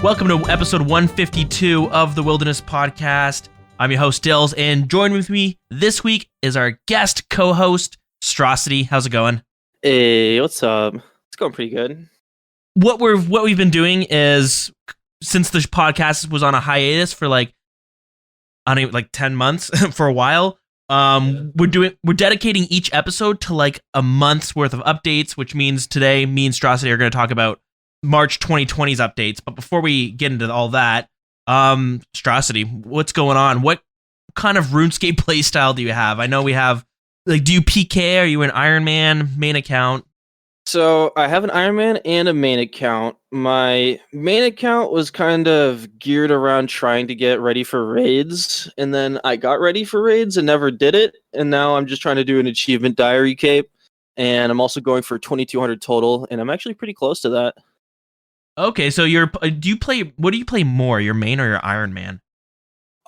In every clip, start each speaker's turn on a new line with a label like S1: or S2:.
S1: Welcome to episode 152 of the Wilderness Podcast. I'm your host, Dilz, and joining with me this week is our guest co-host, Strosity. How's it going?
S2: Hey, what's up? It's going pretty good.
S1: What we've been doing is, since the podcast was on a hiatus for like 10 months for a while, we're dedicating each episode to like a month's worth of updates, which means today me and Strosity are going to talk about March 2020's updates. But before we get into all that, Strosity, what's going on? What kind of RuneScape playstyle do you have? I know we have, like, do you PK? Are you an Iron Man main account?
S2: So I have an Iron Man and a main account. My main account was kind of geared around trying to get ready for raids, and then I got ready for raids and never did it. And now I'm just trying to do an achievement diary cape, and I'm also going for 2,200 total, and I'm actually pretty close to that.
S1: Okay, so what do you play more, your main or your Iron Man?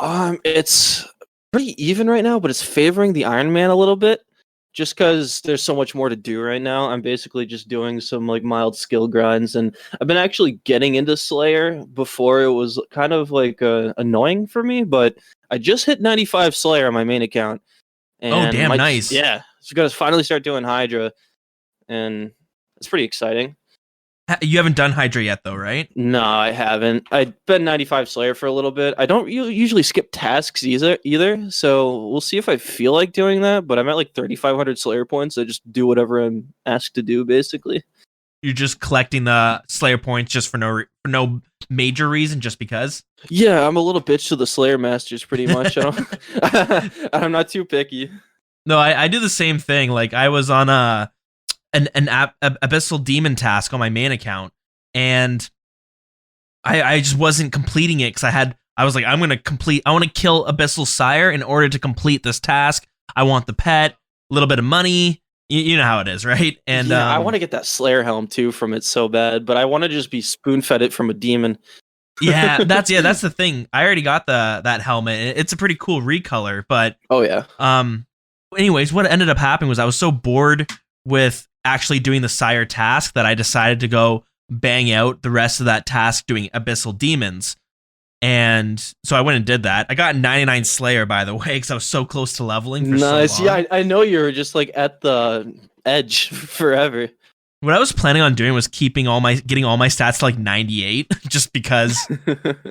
S2: It's pretty even right now, but it's favoring the Iron Man a little bit, just because there's so much more to do right now. I'm basically just doing some like mild skill grinds, and I've been actually getting into Slayer. Before it was kind of like annoying for me, but I just hit 95 Slayer on my main account. And
S1: nice.
S2: Yeah, so gonna finally start doing Hydra, and it's pretty exciting.
S1: You haven't done Hydra yet, though, right?
S2: No, I haven't. I've been 95 Slayer for a little bit. I don't usually skip tasks either, so we'll see if I feel like doing that, but I'm at like 3,500 Slayer points. I just do whatever I'm asked to do, basically. You're
S1: just collecting the Slayer points just for no major reason, just because?
S2: Yeah, I'm a little bitch to the Slayer Masters, pretty much. I'm not too picky.
S1: No, I do the same thing. Like, I was on an Abyssal Demon task on my main account, and I just wasn't completing it because I was like, I want to kill Abyssal Sire in order to complete this task. I want the pet, a little bit of money. You know how it is, right? And
S2: yeah, I want to get that Slayer helm too from it so bad, but I want to just be spoon-fed it from a demon.
S1: That's the thing. I already got that helmet. It's a pretty cool recolor, but
S2: oh yeah.
S1: Anyways, what ended up happening was I was so bored with actually doing the Sire task that I decided to go bang out the rest of that task doing Abyssal Demons. And so I went and did that. I got 99 Slayer, by the way, because I was so close to leveling for
S2: nice.
S1: so long.
S2: Yeah, I know you were just like at the edge forever.
S1: What I was planning on doing was getting all my stats to like 98, just because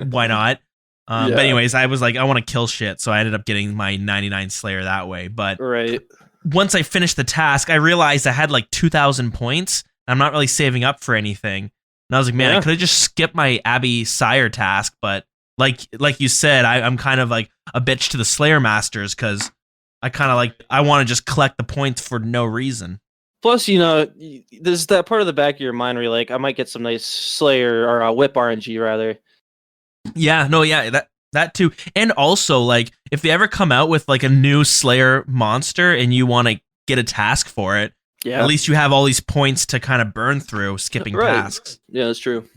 S1: why not? But anyways, I was like, I want to kill shit, so I ended up getting my 99 Slayer that way. But
S2: right.
S1: Once I finished the task, I realized I had like 2,000 points. I'm not really saving up for anything. And I was like, man, I could have just skipped my Abby Sire task. But like you said, I'm kind of like a bitch to the Slayer Masters because I want to just collect the points for no reason.
S2: Plus, there's that part of the back of your mind where you're like, I might get some nice Slayer or Whip RNG rather.
S1: Yeah, no, yeah, that too. And also, like, if they ever come out with like a new Slayer monster and you want to get a task for it, at least you have all these points to kind of burn through skipping tasks.
S2: Yeah, that's true.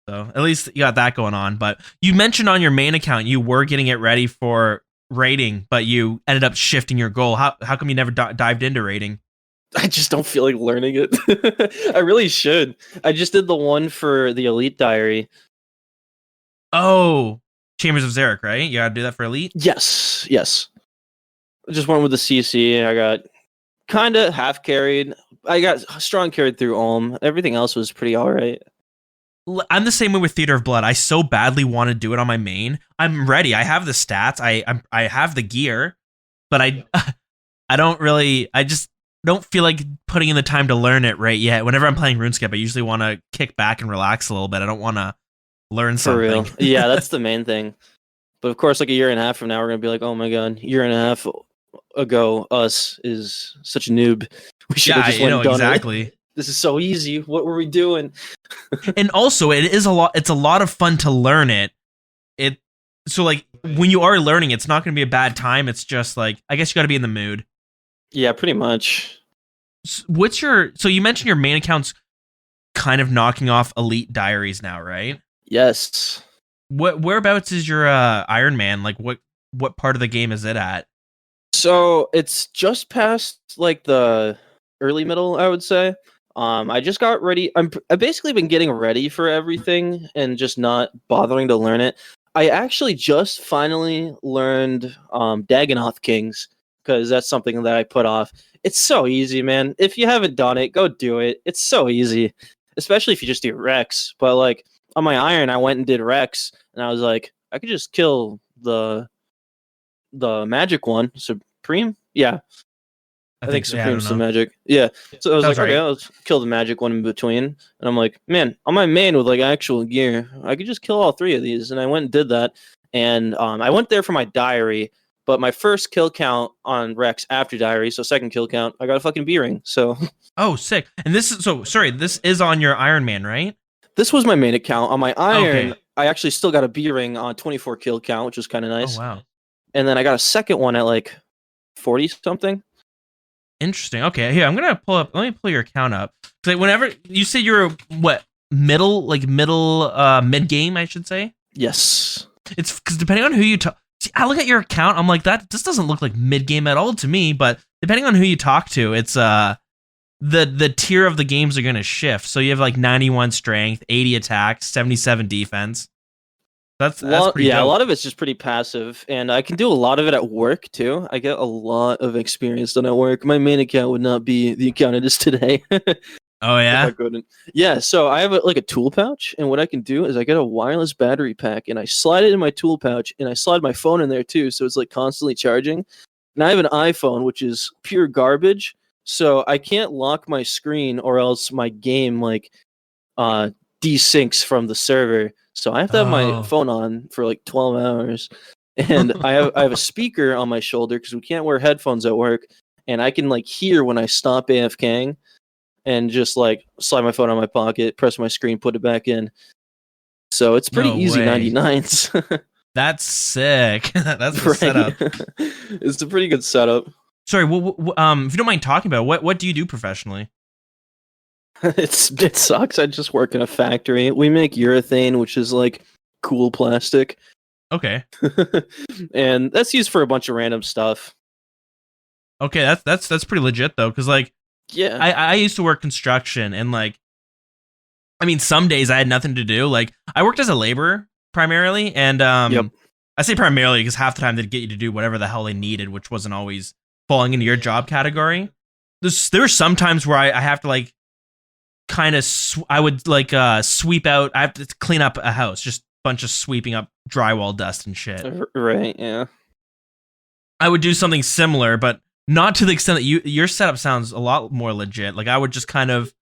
S1: So at least you got that going on. But you mentioned on your main account you were getting it ready for raiding, but you ended up shifting your goal. How come you never dived into raiding?
S2: I just don't feel like learning it. I really should. I just did the one for the Elite Diary.
S1: Oh, Chambers of Xeric, right? You gotta do that for Elite?
S2: Yes. I just went with the CC. I got kind of half carried. I got strong carried through Ulm. Everything else was pretty alright.
S1: I'm the same way with Theater of Blood. I so badly want to do it on my main. I'm ready. I have the stats. I have the gear, but I just don't feel like putting in the time to learn it right yet. Whenever I'm playing RuneScape, I usually want to kick back and relax a little bit. I don't want to learn something.
S2: For real. Yeah, that's the main thing. But of course, like a year and a half from now, we're going to be like, oh my god, year and a half ago, us is such a noob. We should have just went and done
S1: exactly.
S2: It. This is so easy. What were we doing?
S1: And also, it's a lot of fun to learn it. So like when you are learning, it's not going to be a bad time. It's just like, I guess you got to be in the mood.
S2: Yeah, pretty much.
S1: So you mentioned your main account's kind of knocking off Elite Diaries now, right?
S2: Yes.
S1: Whereabouts is your Iron Man? Like what part of the game is it at?
S2: So it's just past like the early middle, I would say. I just got ready. I've basically been getting ready for everything and just not bothering to learn it. I actually just finally learned Dagonoth Kings because that's something that I put off. It's so easy, man. If you haven't done it, go do it. It's so easy, especially if you just do Rex. But like on my Iron, I went and did Rex, and I was like, I could just kill the magic one, Supreme. Yeah, I think
S1: so. Yeah, I don't
S2: Supreme's the
S1: know.
S2: magic. Yeah. So I was
S1: That's
S2: like, okay,
S1: right.
S2: I'll kill the magic one in between. And I'm like, man, on my main with like actual gear, I could just kill all three of these. And I went and did that. And I went there for my diary, but my first kill count on Rex after diary, so second kill count, I got a fucking B ring. So
S1: Oh, sick. And this is this is on your Iron Man, right?
S2: this was my main account. On my Iron,
S1: Okay.
S2: I actually still got a B ring on 24 kill count, which was kind of nice.
S1: Oh, wow.
S2: And then I got a second one at like 40 something.
S1: Interesting. Okay, here I'm gonna pull up. Let me pull your account up. Like whenever you say you're what middle mid game, I should say.
S2: Yes.
S1: It's because depending on who you talk. See, I look at your account. I'm like that. This doesn't look like mid game at all to me. But depending on who you talk to, it's the tier of the games are gonna shift. So you have like 91 strength, 80 attack, 77 defense. That's pretty
S2: yeah,
S1: dope.
S2: a lot of it's just pretty passive, and I can do a lot of it at work too. I get a lot of experience done at work. My main account would not be the account it is today.
S1: Oh
S2: if
S1: yeah.
S2: I couldn't. Yeah, so I have like a tool pouch, and what I can do is I get a wireless battery pack, and I slide it in my tool pouch, and I slide my phone in there too, so it's like constantly charging. And I have an iPhone, which is pure garbage, so I can't lock my screen, or else my game like desyncs from the server. So I have to have my
S1: Oh.
S2: phone on for like 12 hours, and I have a speaker on my shoulder because we can't wear headphones at work, and I can like hear when I stop AFKing, and just like slide my phone on my pocket, press my screen, put it back in. So it's pretty
S1: No
S2: easy
S1: way.
S2: 99s.
S1: That's sick. That's the
S2: Right.
S1: setup.
S2: It's a pretty good setup.
S1: Sorry, if you don't mind talking about what do you do professionally?
S2: It sucks. I just work in a factory. We make urethane, which is like cool plastic.
S1: Okay.
S2: And that's used for a bunch of random stuff.
S1: Okay, that's pretty legit though, because like
S2: Yeah.
S1: I used to work construction and like I mean some days I had nothing to do. Like I worked as a laborer primarily, and
S2: Yep.
S1: I say primarily because half the time they'd get you to do whatever the hell they needed, which wasn't always falling into your job category. There were some times where I have to like kind of I would like sweep out. I have to clean up a house, just a bunch of sweeping up drywall dust and shit.
S2: Right, yeah.
S1: I would do something similar, but not to the extent that your setup sounds a lot more legit. Like I would just kind of.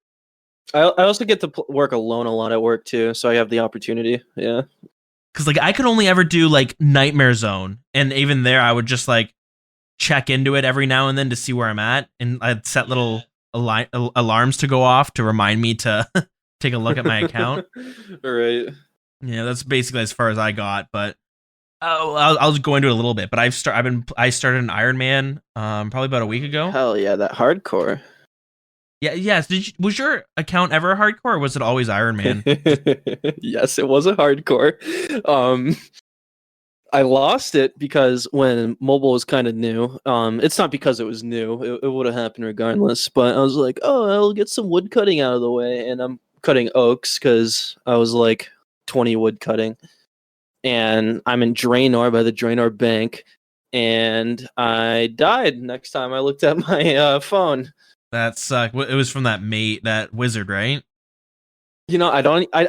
S2: I also get to work alone a lot at work too, so I have the opportunity. Yeah.
S1: Because like I could only ever do like Nightmare Zone, and even there I would just like check into it every now and then to see where I'm at, and I'd set little alarms to go off to remind me to take a look at my account.
S2: Right.
S1: Yeah, that's basically as far as I got, but I'll just go into it a little bit. But I started an Iron Man probably about a week ago.
S2: Hell yeah, that hardcore.
S1: Yeah, yes. Was your account ever hardcore, or was it always Iron Man?
S2: Yes, it was a hardcore. I lost it because when mobile was kind of new. It's not because it was new. It would have happened regardless. But I was like, oh, I'll get some wood cutting out of the way, and I'm cutting oaks because I was like 20 wood cutting, and I'm in Draenor by the Draenor Bank, and I died next time I looked at my phone.
S1: That sucked. It was from that wizard, right?
S2: You know, I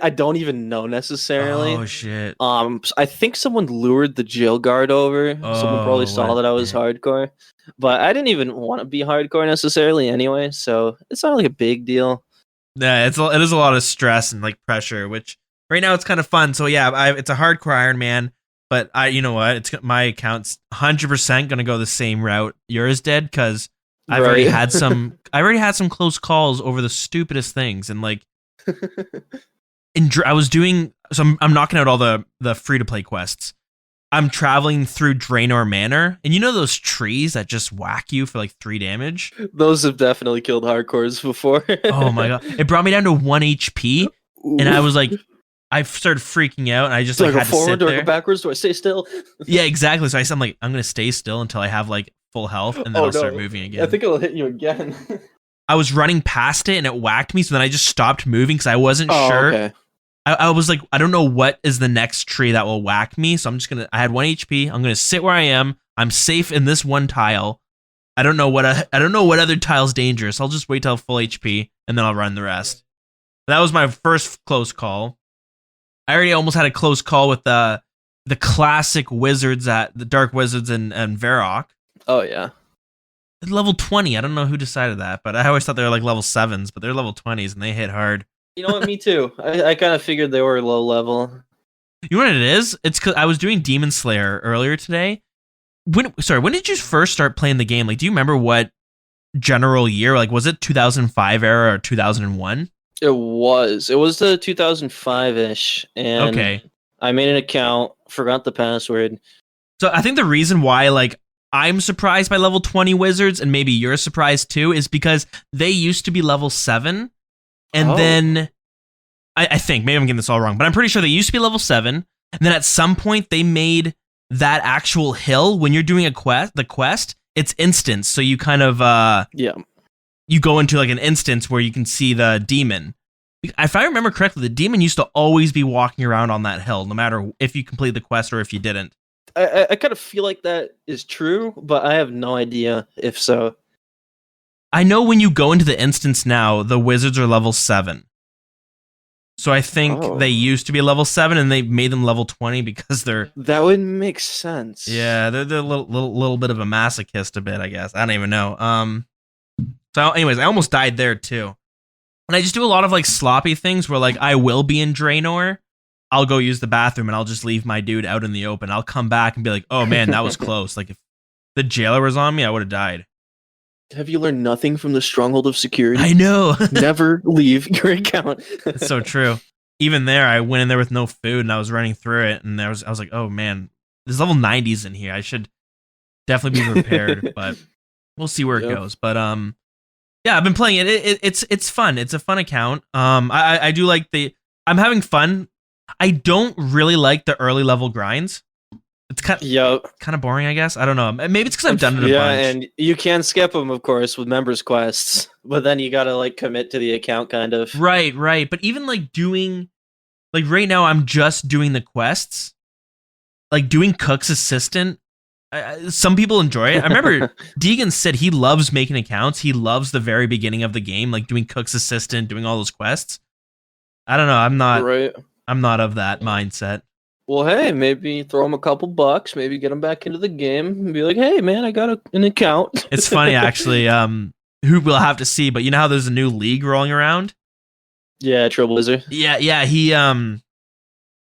S2: don't even know necessarily.
S1: Oh shit.
S2: I think someone lured the jail guard over. Someone probably saw
S1: what
S2: that I was
S1: a dick.
S2: hardcore, but I didn't even want to be hardcore necessarily anyway. So it's not like a big deal.
S1: Yeah, it is a lot of stress and like pressure, which right now it's kind of fun. So yeah, it's a hardcore Iron Man, but you know what? My account's 100% gonna go the same route yours did, because I've already
S2: Right.
S1: had some. I already had some close calls over the stupidest things, and like, I was doing. So I'm knocking out all the free to play quests. I'm traveling through Draenor Manor, and you know those trees that just whack you for like 3 damage.
S2: Those have definitely killed hardcores before.
S1: Oh my god! It brought me down to 1 HP, and I was like, I started freaking out, and I just
S2: do I
S1: like
S2: go
S1: had to
S2: forward?
S1: sit
S2: Do I
S1: there.
S2: go backwards? Do I stay still?
S1: Yeah, exactly. So I'm like, I'm gonna stay still until I have like full health, and then
S2: Oh,
S1: I'll start
S2: no.
S1: moving again.
S2: I think it'll hit you again.
S1: I was running past it and it whacked me, so then I just stopped moving because I wasn't sure.
S2: Okay.
S1: I was like, I don't know what is the next tree that will whack me, so I'm just gonna. I had 1 HP. I'm gonna sit where I am. I'm safe in this one tile. I don't know what other tile's dangerous. I'll just wait till full HP and then I'll run the rest. That was my first close call. I already almost had a close call with the classic wizards at the Dark Wizards and Varrock.
S2: Oh yeah.
S1: Level 20. I don't know who decided that, but I always thought they were like level 7s, but they're level 20s and they hit hard.
S2: You know what? Me too. I kind of figured they were low level.
S1: You know what it is? It's because I was doing Demon Slayer earlier today. When did you first start playing the game? Like, do you remember what general year? Like, was it 2005 era or 2001?
S2: It was the 2005-ish, and
S1: Okay.
S2: I made an account, forgot the password.
S1: So I think the reason why, like, I'm surprised by level 20 wizards, and maybe you're surprised too, is because they used to be level 7, and then I think, maybe I'm getting this all wrong, but I'm pretty sure they used to be level 7, and then at some point they made that actual hill, when you're doing the quest, it's instance. So you kind of you go into like an instance where you can see the demon. If I remember correctly, the demon used to always be walking around on that hill, no matter if you complete the quest or if you didn't.
S2: I kind of feel like that is true, but I have no idea if so.
S1: I know when you go into the instance now, the wizards are level 7. So I think they used to be level 7 and they made them level 20 because they're...
S2: That would make sense.
S1: Yeah, they're a little bit of a masochist a bit, I guess. I don't even know. So anyways, I almost died there too. And I just do a lot of like sloppy things where like I will be in Draenor, I'll go use the bathroom and I'll just leave my dude out in the open. I'll come back and be like, oh man, that was close. Like if the jailer was on me, I would have died.
S2: Have you learned nothing from the stronghold of security?
S1: I know.
S2: Never leave your account.
S1: It's so true. Even there, I went in there with no food and I was running through it, and I was like, oh man, there's level 90s in here. I should definitely be prepared, but we'll see where it goes. But yeah, I've been playing it. It's fun. It's a fun account. I do like I'm having fun. I don't really like the early level grinds. It's kind of boring, I guess. I don't know. Maybe it's because I've done it a bunch.
S2: Yeah, and you can skip them, of course, with members quests, but then you gotta like commit to the account, kind of.
S1: Right. But even like doing, like right now, I'm just doing the quests. Like doing Cook's assistant. Some people enjoy it. I remember Deegan said he loves making accounts. He loves the very beginning of the game, like doing Cook's assistant, doing all those quests. I don't know. I'm not of that mindset.
S2: Well, hey, maybe throw him a couple bucks, maybe get him back into the game, and be like, hey, man, I got an account.
S1: It's funny, actually. Who we'll have to see, but you know how there's a new league rolling around?
S2: Yeah, Trailblazer.
S1: Yeah. He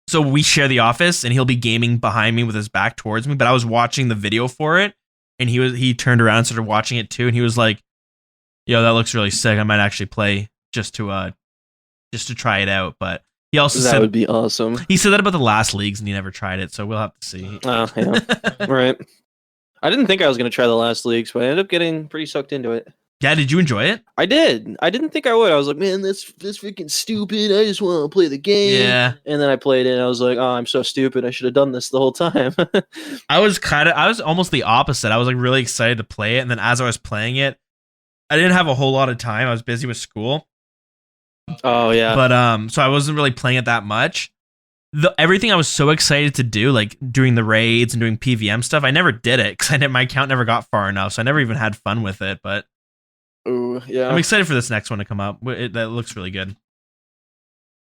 S1: so we share the office, and he'll be gaming behind me with his back towards me. But I was watching the video for it, and he turned around and started watching it too, and he was like, "Yo, that looks really sick. I might actually play just to try it out." But he also said
S2: that would be awesome.
S1: He said that about the last leagues, and he never tried it, so we'll have to see.
S2: Oh, yeah. Right. I didn't think I was going to try the last leagues, but I ended up getting pretty sucked into it.
S1: Yeah, did you enjoy it?
S2: I did. I didn't think I would. I was like, man, that's freaking stupid. I just want to play the game.
S1: Yeah.
S2: And then I played it, and I was like, oh, I'm so stupid. I should have done this the whole time.
S1: I was almost the opposite. I was like really excited to play it, and then as I was playing it, I didn't have a whole lot of time. I was busy with school.
S2: Oh yeah.
S1: But so I wasn't really playing it that much. Everything I was so excited to do, like doing the raids and doing PVM stuff, I never did it because my account never got far enough, so I never even had fun with it. But
S2: ooh, yeah,
S1: I'm excited for this next one to come up. That looks really good.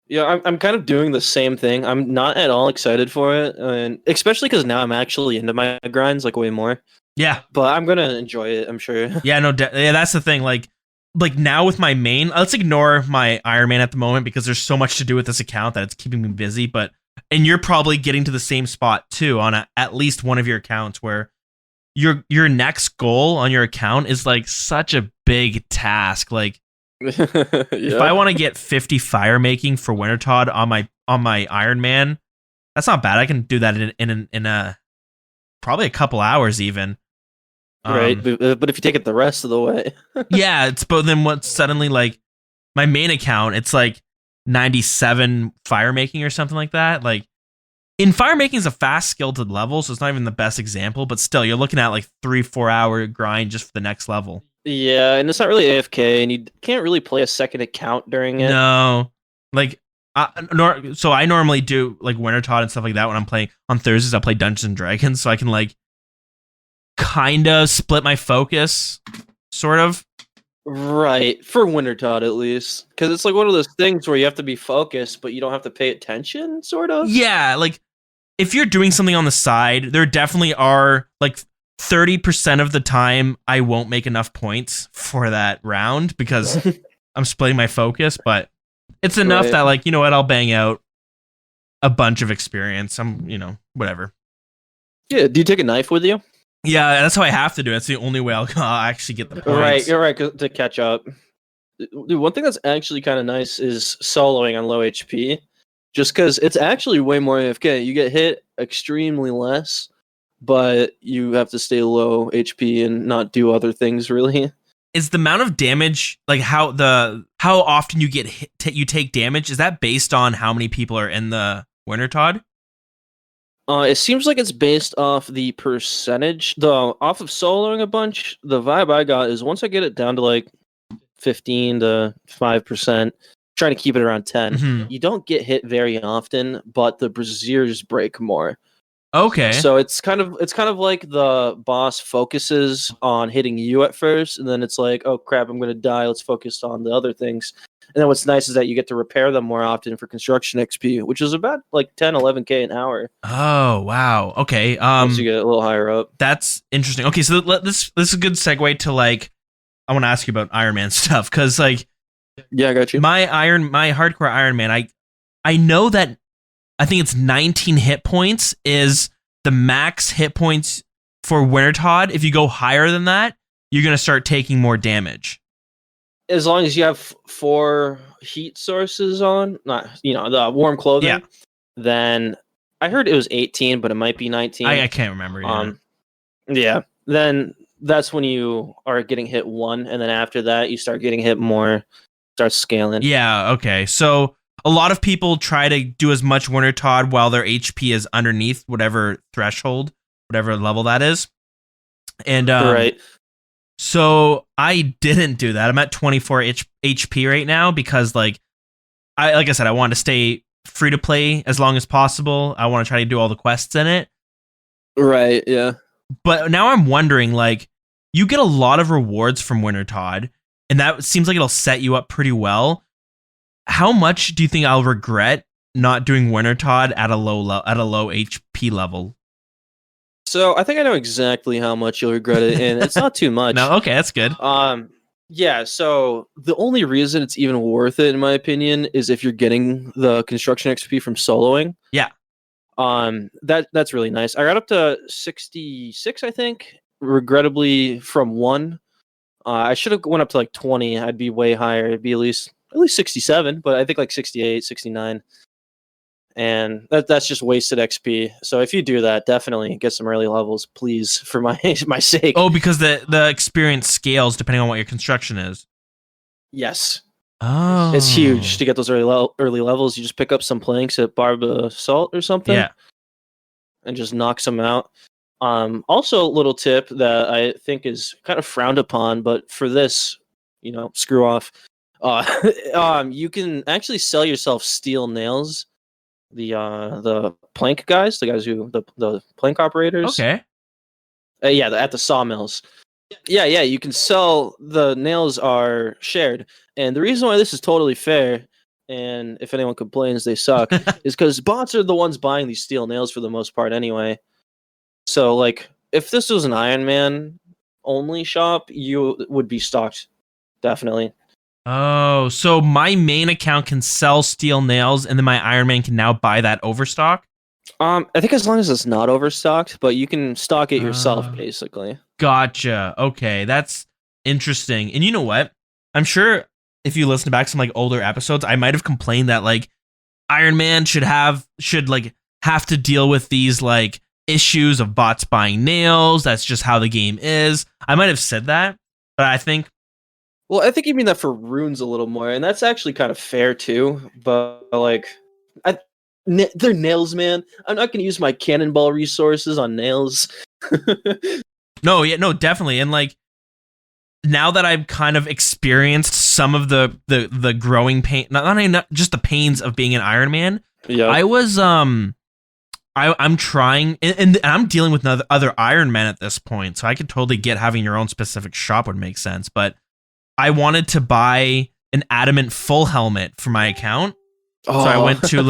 S2: Yeah, I'm kind of doing the same thing. I'm not at all excited for it, and especially because now I'm actually into my grinds like way more.
S1: Yeah,
S2: but I'm gonna enjoy it, I'm sure.
S1: Yeah, no, yeah, that's the thing. Like now with my main, let's ignore my Iron Man at the moment because there's so much to do with this account that it's keeping me busy. And you're probably getting to the same spot too on at least one of your accounts where your next goal on your account is like such a big task. Like if I want to get 50 fire making for Wintertodd on my Iron Man, that's not bad. I can do that in a probably a couple hours even.
S2: Right, but if you take it the rest of the way,
S1: yeah, but then what's suddenly like my main account, it's like 97 fire making or something like that. Like in fire making is a fast skilled level, so it's not even the best example, but still you're looking at like 3-4 hour grind just for the next level.
S2: Yeah, and it's not really AFK, and you can't really play a second account during it.
S1: No, like so I normally do like Winter Todd and stuff like that when I'm playing on Thursdays. I play Dungeons and Dragons, so I can like kind of split my focus, sort of.
S2: Right, for Winter Todd at least, because it's like one of those things where you have to be focused, but you don't have to pay attention, sort of.
S1: Yeah, like if you're doing something on the side, there definitely are like 30% of the time I won't make enough points for that round because I'm splitting my focus, but it's enough that like, you know what, I'll bang out a bunch of experience. I'm, whatever.
S2: Yeah, do you take a knife with you?
S1: Yeah, that's how I have to do it. It's the only way I'll actually get the points.
S2: Right, you're right, to catch up. Dude, one thing that's actually kind of nice is soloing on low HP, just because it's actually way more AFK. You get hit extremely less, but you have to stay low HP and not do other things really.
S1: Is the amount of damage like how often you get hit, you take damage? Is that based on how many people are in the Winter Todd?
S2: It seems like it's based off the percentage. Off of soloing a bunch, the vibe I got is once I get it down to like 15 to 5%, trying to keep it around 10.
S1: Mm-hmm.
S2: You don't get hit very often, but the braziers break more.
S1: Okay.
S2: So it's kind of like the boss focuses on hitting you at first, and then it's like, oh crap, I'm gonna die. Let's focus on the other things. And then what's nice is that you get to repair them more often for construction XP, which is about like 10, 11K an hour.
S1: Oh wow. Okay.
S2: Once you get a little higher up.
S1: That's interesting. Okay, so this is a good segue to like I want to ask you about Iron Man stuff because like
S2: yeah, I got you.
S1: My hardcore Iron Man. I know that I think it's 19 hit points is the max hit points for Winter Todd. If you go higher than that, you're gonna start taking more damage.
S2: As long as you have 4 heat sources on, not the warm clothing.
S1: Yeah.
S2: Then I heard it was 18, but it might be 19.
S1: I can't remember.
S2: Yeah. Then that's when you are getting hit 1, and then after that you start getting hit more, start scaling.
S1: Yeah. Okay. So a lot of people try to do as much Winter Todd while their HP is underneath whatever threshold, whatever level that is. And
S2: right.
S1: So I didn't do that. I'm at 24 HP right now because like I said, I want to stay free to play as long as possible. I want to try to do all the quests in it.
S2: Right, yeah.
S1: But now I'm wondering, like, you get a lot of rewards from Winter Todd, and that seems like it'll set you up pretty well. How much do you think I'll regret not doing Winter Todd at a low HP level?
S2: So I think I know exactly how much you'll regret it, and it's not too much.
S1: No, okay, that's good.
S2: Yeah, so the only reason it's even worth it, in my opinion, is if you're getting the construction XP from soloing.
S1: Yeah.
S2: That's really nice. I got up to 66, I think, regrettably from 1. I should have went up to like 20. I'd be way higher. It'd be at least 67, but I think like 68, 69. And that's just wasted XP. So if you do that, definitely get some early levels, please, for my sake.
S1: Oh, because the experience scales depending on what your construction is.
S2: Yes.
S1: Oh,
S2: it's huge to get those early levels. You just pick up some planks at Barba Salt or something.
S1: Yeah.
S2: And just knock some out. Also, a little tip that I think is kind of frowned upon, but for this, screw off. You can actually sell yourself steel nails. The plank guys, the guys who the plank operators.
S1: Okay.
S2: At the sawmills. Yeah, you can sell the nails are shared, and the reason why this is totally fair, and if anyone complains they suck, is because bots are the ones buying these steel nails for the most part anyway. So like, if this was an Iron Man only shop, you would be stocked, definitely.
S1: Oh, so my main account can sell steel nails, and then my Iron Man can now buy that overstock?
S2: I think as long as it's not overstocked, but you can stock it yourself, basically.
S1: Gotcha. Okay, that's interesting. And you know what? I'm sure if you listen back some like older episodes, I might have complained that like Iron Man should have to deal with these like issues of bots buying nails. That's just how the game is. I might have said that, but I think.
S2: Well, I think you mean that for runes a little more, and that's actually kind of fair too. But like, they're nails, man. I'm not going to use my cannonball resources on nails.
S1: No, definitely. And like, now that I've kind of experienced some of the growing pain, not just the pains of being an Iron Man.
S2: Yeah.
S1: I was I'm trying, and I'm dealing with other Iron Men at this point, so I could totally get having your own specific shop would make sense. But I wanted to buy an adamant full helmet for my account, so I went to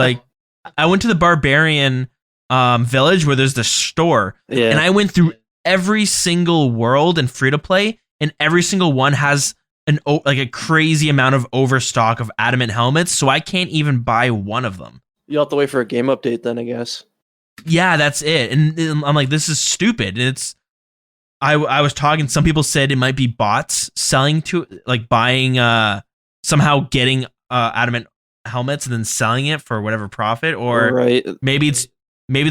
S1: the Barbarian village where there's the store, and I went through every single world and free to play, and every single one has a crazy amount of overstock of adamant helmets, so I can't even buy one of them.
S2: You'll have to wait for a game update then, I guess. Yeah,
S1: that's it. And I'm like, this is stupid. And I was talking, some people said it might be bots selling to, like, buying, somehow getting adamant helmets and then selling it for whatever profit, or maybe it's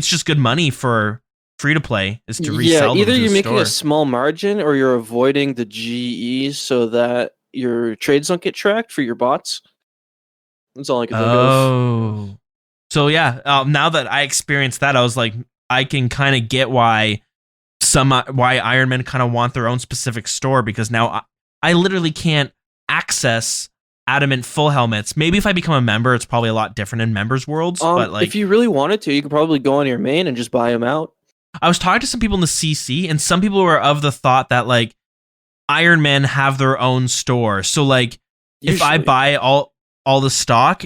S1: just good money for free to play is to resell them.
S2: Either you're making
S1: store.
S2: a small margin or you're avoiding the GEs so that your trades don't get tracked for your bots. That's all I can think of.
S1: So yeah, now that I experienced that, I was like, I can kind of get why Iron Men kind of want their own specific store, because now I literally can't access adamant full helmets. Maybe if I become a member, it's probably a lot different in members' worlds. But like,
S2: if you really wanted to, you could probably go on your main and just buy them out.
S1: I was talking to some people in the CC, and some people were of the thought that like Iron Men have their own store. So like, if I buy all the stock,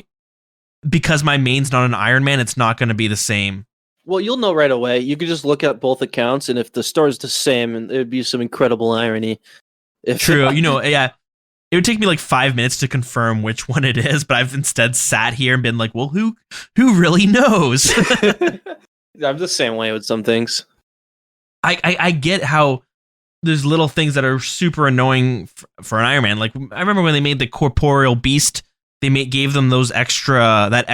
S1: because my main's not an Iron Man, it's not going to be the same.
S2: Well, you'll know right away. You could just look at both accounts, and if the store is the same, and it would be some incredible irony.
S1: True, yeah. It would take me like 5 minutes to confirm which one it is, but I've instead sat here and been like, well, who really knows?
S2: I'm the same way with some things.
S1: I get how there's little things that are super annoying for an Iron Man. Like, I remember when they made the corporeal beast, they gave them that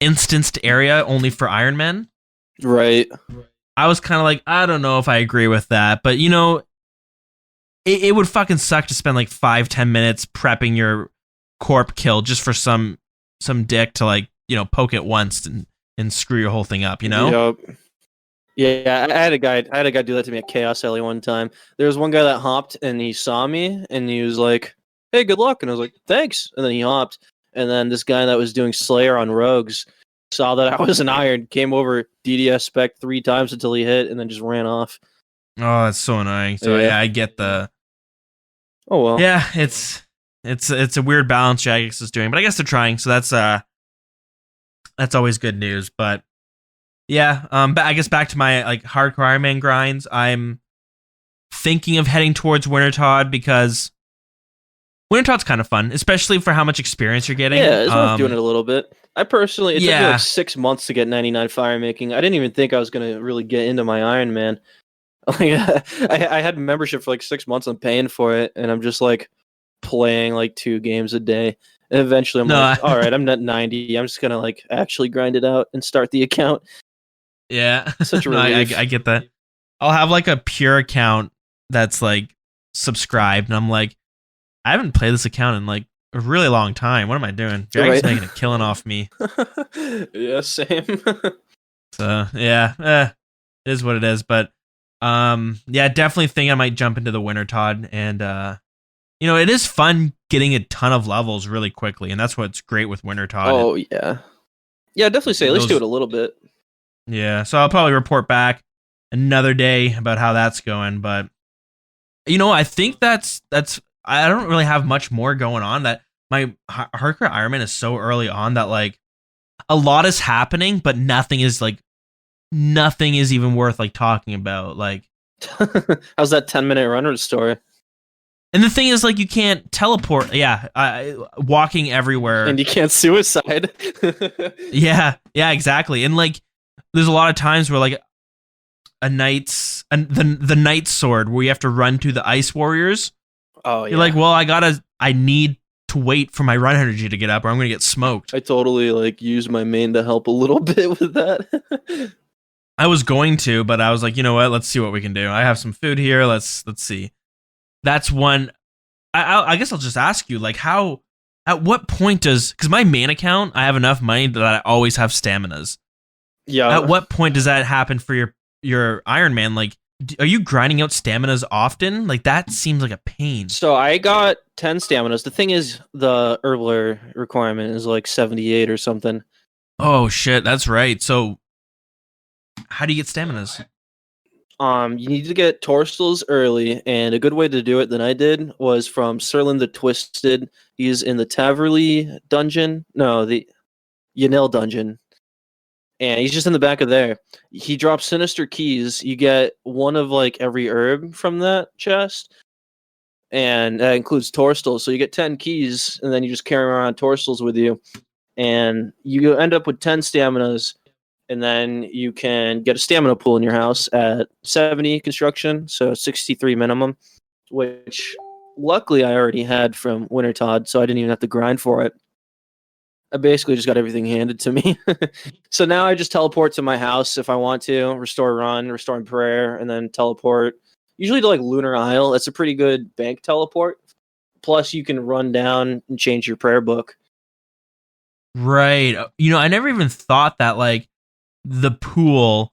S1: instanced area only for Iron Men.
S2: Right.
S1: I was kind of like, I don't know if I agree with that, but it would fucking suck to spend like 5-10 minutes prepping your corp kill just for some dick to like, poke it once and screw your whole thing up,
S2: Yep. Yeah, I had a guy do that to me at Chaos Alley one time. There was one guy that hopped and he saw me and he was like, "Hey, good luck." And I was like, "Thanks." And then he hopped, and then this guy that was doing Slayer on Rogues saw that I was an Iron, came over, DDS spec 3 times until he hit, and then just ran off.
S1: Oh, that's so annoying. So yeah, I get the.
S2: Oh well.
S1: Yeah, it's a weird balance Jagex is doing, but I guess they're trying. So that's always good news. But yeah, but I guess back to my like hardcore Iron Man grinds. I'm thinking of heading towards Wintertodt because Wintertodt kind of fun, especially for how much experience you're getting.
S2: Yeah, it's worth doing it a little bit. I personally, it took me
S1: Yeah.
S2: like 6 months to get 99 fire making. I didn't even think I was going to really get into my Iron Man. Like, I had membership for like 6 months. I'm paying for it, and I'm just like playing like 2 games a day. And eventually I'm like, all right, I'm at 90. I'm just going to like actually grind it out and start the account.
S1: Yeah.
S2: Such a
S1: No,
S2: relief.
S1: I get that. I'll have like a pure account that's like subscribed, and I'm like, I haven't played this account in like a really long time. What am I doing? Jack's making a killing off me.
S2: Yeah, same.
S1: So yeah, it is what it is. But yeah, definitely think I might jump into the Wintertodt, and it is fun getting a ton of levels really quickly, and that's what's great with Wintertodt.
S2: Oh yeah, I'd definitely say at least do it a little bit.
S1: Yeah, so I'll probably report back another day about how that's going. But I think that's. I don't really have much more going on. That my hardcore Iron Man is so early on that like a lot is happening, but nothing is even worth like talking about. Like,
S2: how's that 10-minute runner story?
S1: And the thing is, like, you can't teleport. Yeah, walking everywhere,
S2: and you can't suicide.
S1: yeah, exactly. And like, there's a lot of times where like the knight's sword, where you have to run to the ice warriors.
S2: Oh yeah.
S1: You're like, well, I need to wait for my run energy to get up, or I'm gonna get smoked.
S2: I totally like use my main to help a little bit with that.
S1: I was going to, but I was like, you know what? Let's see what we can do. I have some food here. Let's see. That's one. I guess I'll just ask you, like, at what point because my main account, I have enough money that I always have staminas.
S2: Yeah.
S1: At what point does that happen for your Iron Man? Like, are you grinding out staminas often? Like that seems like a pain.
S2: So I got 10 staminas. The thing is, the herbler requirement is like 78 or something.
S1: Oh shit, that's right. So how do you get staminas?
S2: You need to get Torstals early, and a good way to do it than I did was from Serlin the Twisted. He's in the Taverley dungeon. No, the Yanil dungeon. And he's just in the back of there. He drops Sinister Keys. You get one of like every herb from that chest. And that includes Torstals. So you get 10 keys, and then you just carry around Torstals with you. And you end up with 10 staminas. And then you can get a stamina pool in your house at 70 construction, so 63 minimum, which luckily I already had from Wintertodd, so I didn't even have to grind for it. I basically just got everything handed to me. So now I just teleport to my house if I want to, restore run, restore in prayer, and then teleport. Usually to like Lunar Isle. That's a pretty good bank teleport. Plus you can run down and change your prayer book.
S1: Right. I never even thought that like the pool,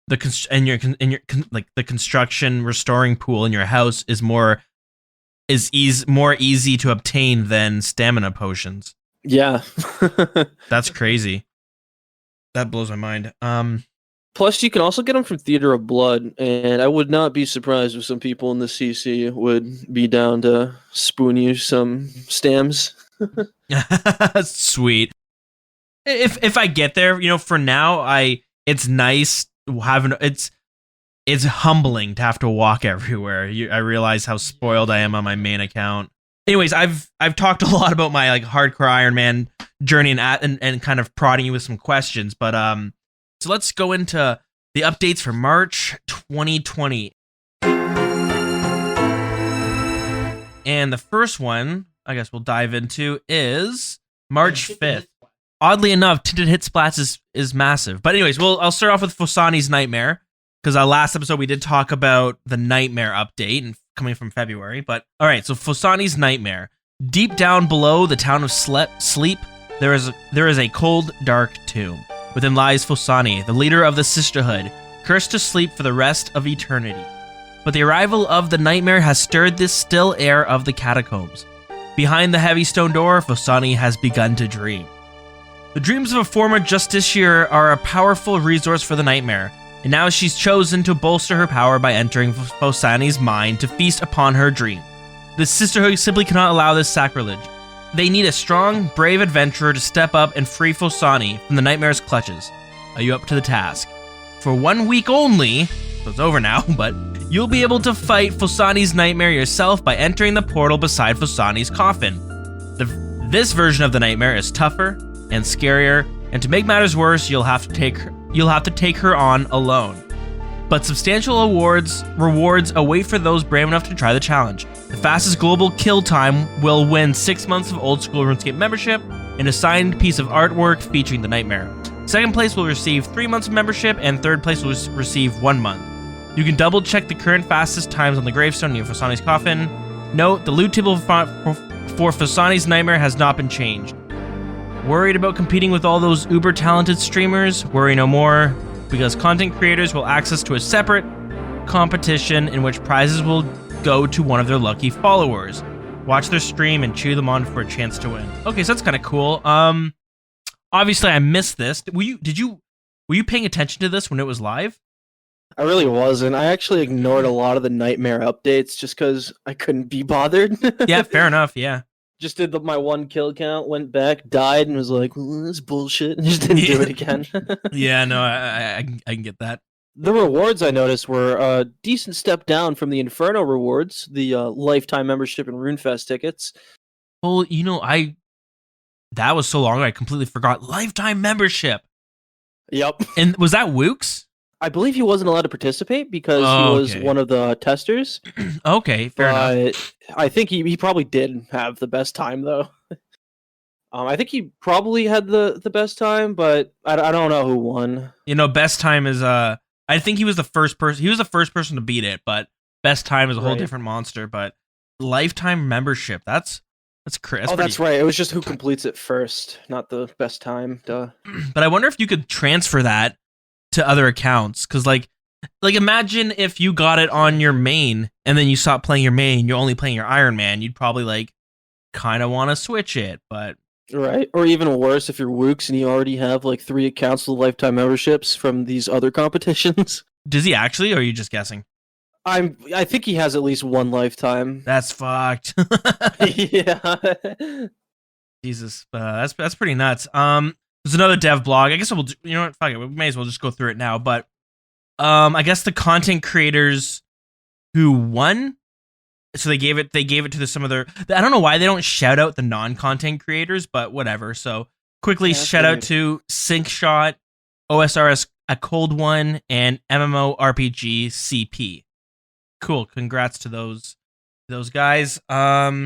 S1: the construction restoring pool in your house is more easy to obtain than stamina potions.
S2: Yeah.
S1: That's crazy. That blows my mind.
S2: Plus, you can also get them from Theater of Blood, and I would not be surprised if some people in the CC would be down to spoon you some stams.
S1: Sweet. If I get there, for now, it's nice having it's humbling to have to walk everywhere. I realize how spoiled I am on my main account. Anyways, I've talked a lot about my like hardcore Iron Man journey and kind of prodding you with some questions, but so let's go into the updates for March 2020. And the first one, I guess we'll dive into, is March 5th. Oddly enough, tinted hit splats is massive. But anyways, I'll start off with Phosani's Nightmare, because last episode we did talk about the Nightmare update and coming from February. But all right, so Phosani's Nightmare. Deep down below the town of Sleep, there is a cold, dark tomb. Within lies Phosani, the leader of the Sisterhood, cursed to sleep for the rest of eternity. But the arrival of the Nightmare has stirred this still air of the catacombs. Behind the heavy stone door, Phosani has begun to dream. The dreams of a former justiciar are a powerful resource for the Nightmare, and now she's chosen to bolster her power by entering Phosani's mind to feast upon her dream. The Sisterhood simply cannot allow this sacrilege. They need a strong, brave adventurer to step up and free Phosani from the Nightmare's clutches. Are you up to the task? For 1 week only, so it's over now, but you'll be able to fight Phosani's Nightmare yourself by entering the portal beside Phosani's coffin. This version of the Nightmare is tougher and scarier, and to make matters worse, you'll have to take her on alone. But substantial rewards await for those brave enough to try the challenge. The fastest global kill time will win 6 months of old school RuneScape membership and a signed piece of artwork featuring the Nightmare. Second place will receive 3 months of membership, and third place will receive 1 month. You can double check the current fastest times on the gravestone near Phosani's coffin. Note, the loot table for Phosani's Nightmare has not been changed. Worried about competing with all those uber talented streamers? Worry no more, because content creators will access to a separate competition in which prizes will go to one of their lucky followers. Watch their stream and cheer them on for a chance to win. Okay, so that's kind of cool. Obviously I missed this. Were you paying attention to this when it was live?
S2: I really wasn't. I actually ignored a lot of the Nightmare updates just because I couldn't be bothered.
S1: Yeah, fair enough, yeah.
S2: Just did my 1 kill count, went back, died, and was like, well, "This is bullshit," and just didn't do it again.
S1: Yeah, no, I can get that.
S2: The rewards I noticed were a decent step down from the Inferno rewards, the lifetime membership and RuneFest tickets.
S1: Well, that was so long I completely forgot. Lifetime membership.
S2: Yep.
S1: And was that Wooks?
S2: I believe he wasn't allowed to participate because he was one of the testers.
S1: Okay, fair enough.
S2: I think he probably did have the best time, though. I think he probably had the best time, but I don't know who won.
S1: Best time is I think he was the first person. He was the first person to beat it, but best time is a whole different monster. But lifetime membership, that's crazy.
S2: That's right. It was just who completes it first, not the best time. Duh.
S1: But I wonder if you could transfer that to other accounts, because like imagine if you got it on your main and then you stopped playing your main, you're only playing your Iron Man. You'd probably like kind of want to switch it, but
S2: Right. Or even worse, if you're Wooks and you already have like 3 accounts with lifetime memberships from these other competitions.
S1: does he actually, or are you just guessing?
S2: I think he has at least 1 lifetime.
S1: That's fucked.
S2: Yeah.
S1: Jesus, that's pretty nuts. There's another dev blog. I guess we'll you know what? Fuck it. We may as well just go through it now. But I guess the content creators who won, so they gave it to some of their. I don't know why they don't shout out the non-content creators, but whatever. So quickly shout out to Syncshot, OSRS A Cold One, and MMORPG CP. Cool. Congrats to those guys.
S2: Yeah,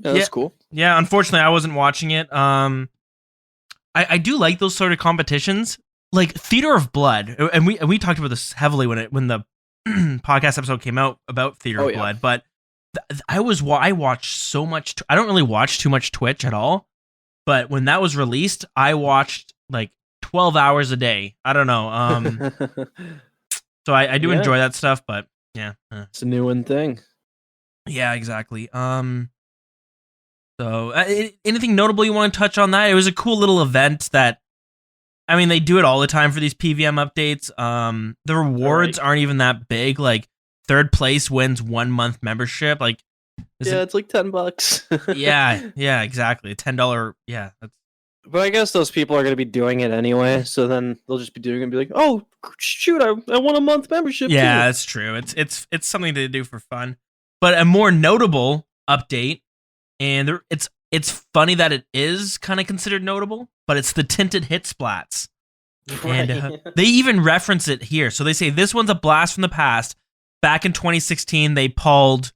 S2: that's cool.
S1: Yeah, unfortunately, I wasn't watching it. I do like those sort of competitions, like Theater of Blood, and we talked about this heavily when the podcast episode came out about Theater of Blood. But I watched so much. I don't really watch too much Twitch at all, but when that was released, I watched like 12 hours a day. I don't know. So I do enjoy that stuff, but yeah,
S2: it's a new one thing.
S1: Yeah, exactly. So, anything notable you want to touch on that? It was a cool little event that, I mean, they do it all the time for these PVM updates. The rewards aren't even that big. Like, third place wins 1 month membership. Like,
S2: it's like $10.
S1: yeah, exactly. $10. Yeah, that's.
S2: But I guess those people are going to be doing it anyway, so then they'll just be doing it and be like, "Oh, shoot! I want a month membership."
S1: Yeah,
S2: too.
S1: that's true. It's something to do for fun. But a more notable update. And it's funny that it is kind of considered notable, but it's the tinted hit splats. Right. And they even reference it here. So they say this one's a blast from the past. Back in 2016, they pulled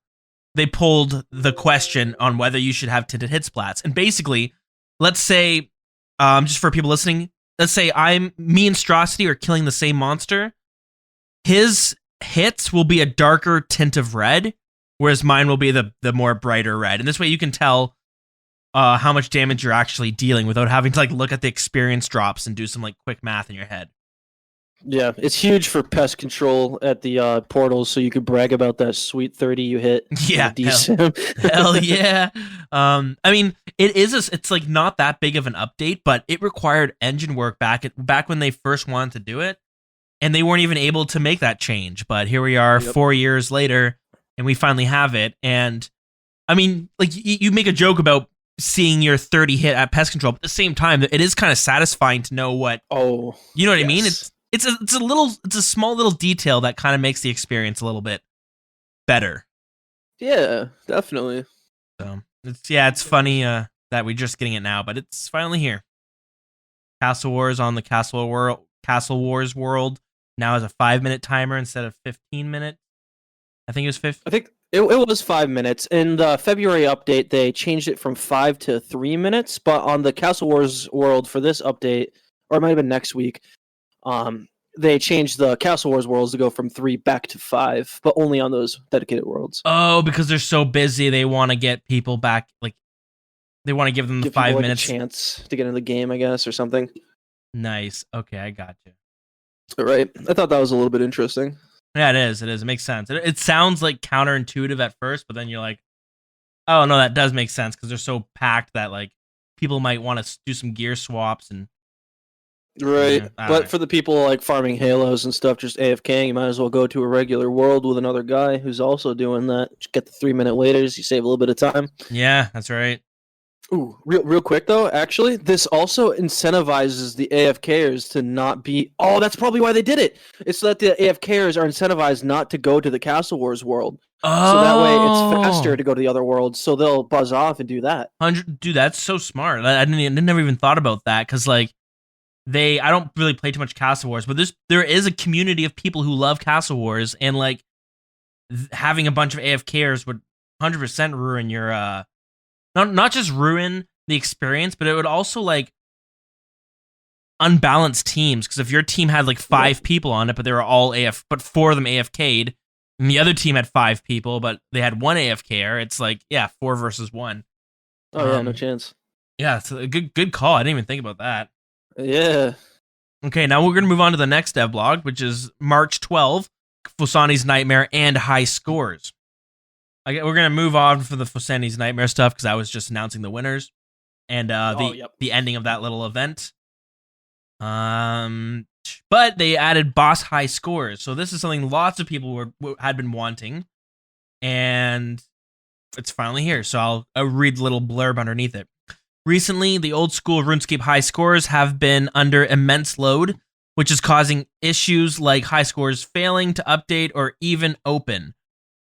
S1: the question on whether you should have tinted hit splats. And basically, let's say, just for people listening, let's say me and Strosity are killing the same monster. His hits will be a darker tint of red, whereas mine will be the more brighter red. And this way you can tell how much damage you're actually dealing without having to like look at the experience drops and do some like quick math in your head.
S2: Yeah, it's huge for pest control at the portals, so you could brag about that sweet 30 you hit.
S1: Yeah, hell yeah. I mean, it's like not that big of an update, but it required engine work back when they first wanted to do it, and they weren't even able to make that change. But here we are, 4 years later. And we finally have it. And I mean, like you make a joke about seeing your 30 hit at pest control, but at the same time, it is kind of satisfying to know what.
S2: Oh,
S1: you know what I mean? It's a small little detail that kind of makes the experience a little bit better.
S2: Yeah, definitely.
S1: So it's funny that we're just getting it now, but it's finally here. Castle Wars on the Castle Wars world now has a 5-minute timer instead of 15-minute. I think it was 50.
S2: I think it was 5 minutes. In the February update, they changed it from 5 to 3 minutes. But on the Castle Wars world for this update, or it might have been next week, they changed the Castle Wars worlds to go from 3 back to 5, but only on those dedicated worlds.
S1: Oh, because they're so busy, they want to get people back. Like they want to give them the 5 minutes
S2: a chance to get into the game, I guess, or something.
S1: Nice. Okay, I got you.
S2: Right. I thought that was a little bit interesting.
S1: Yeah, it is. It makes sense. It sounds like counterintuitive at first, but then you're like, oh no, that does make sense because they're so packed that like people might want to do some gear swaps and.
S2: Right, but for the people like farming Halos and stuff, just AFKing, you might as well go to a regular world with another guy who's also doing that. Just get the 3-minute waiters, you save a little bit of time.
S1: Yeah, that's right.
S2: Ooh, real quick though, actually, this also incentivizes the AFKers to not be. Oh, that's probably why they did it. It's so that the AFKers are incentivized not to go to the Castle Wars world.
S1: Oh.
S2: So that way it's faster to go to the other worlds. So they'll buzz off and do that.
S1: Dude, that's so smart. I never even thought about that because like I don't really play too much Castle Wars, but there is a community of people who love Castle Wars, and like having a bunch of AFKers would 100% ruin your not just ruin the experience, but it would also like unbalance teams, because if your team had like 5 people on it, but they were all but 4 of them AFK'd, and the other team had 5 people, but they had 1 AFKer, it's like 4 versus 1.
S2: Oh yeah, no chance.
S1: Yeah, it's a good call. I didn't even think about that.
S2: Yeah.
S1: Okay, now we're going to move on to the next devlog, which is March 12, Fosani's Nightmare and high scores. We're going to move on for the Fosani's Nightmare stuff because I was just announcing the winners and the ending of that little event. But they added boss high scores. So this is something lots of people had been wanting. And it's finally here. So I'll read the little blurb underneath it. Recently, the old school RuneScape high scores have been under immense load, which is causing issues like high scores failing to update or even open,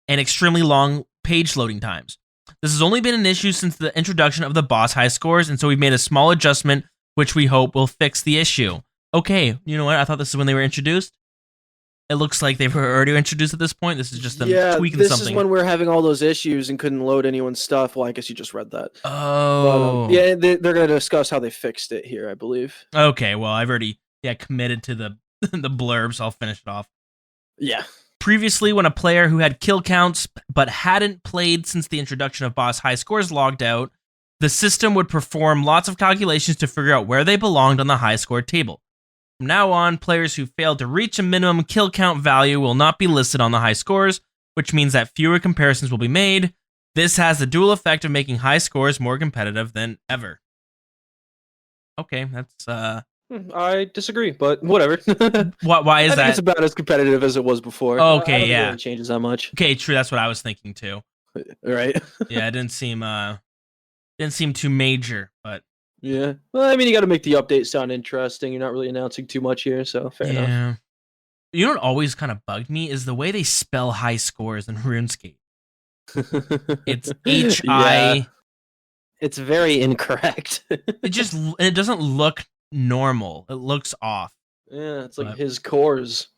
S1: and extremely long page loading times. This has only been an issue since the introduction of the boss high scores, and so we've made a small adjustment, which we hope will fix the issue. Okay, you know what? I thought this is when they were introduced. It looks like they were already introduced at this point. This is just them tweaking
S2: this
S1: something.
S2: This is when we're having all those issues and couldn't load anyone's stuff. Well, I guess you just read that.
S1: Oh.
S2: But, yeah, they're going to discuss how they fixed it here, I believe.
S1: Okay, well, I've already committed to the the blurb, so I'll finish it off.
S2: Yeah.
S1: Previously, when a player who had kill counts but hadn't played since the introduction of boss high scores logged out, the system would perform lots of calculations to figure out where they belonged on the high score table. From now on, players who failed to reach a minimum kill count value will not be listed on the high scores, which means that fewer comparisons will be made. This has the dual effect of making high scores more competitive than ever. Okay, that's
S2: I disagree, but whatever.
S1: Why is
S2: I think
S1: that?
S2: it's about as competitive as it was before.
S1: Okay,
S2: I don't think
S1: yeah.
S2: it changes that much.
S1: Okay, true. That's what I was thinking too.
S2: Right.
S1: Yeah, it didn't seem too major, but
S2: yeah. Well, I mean, you got to make the update sound interesting. You're not really announcing too much here, so fair enough.
S1: You know what always kind of bugged me is the way they spell high scores in RuneScape. It's H-I.
S2: Yeah. It's very incorrect.
S1: It doesn't look normal. It looks off.
S2: Yeah, it's like his cores.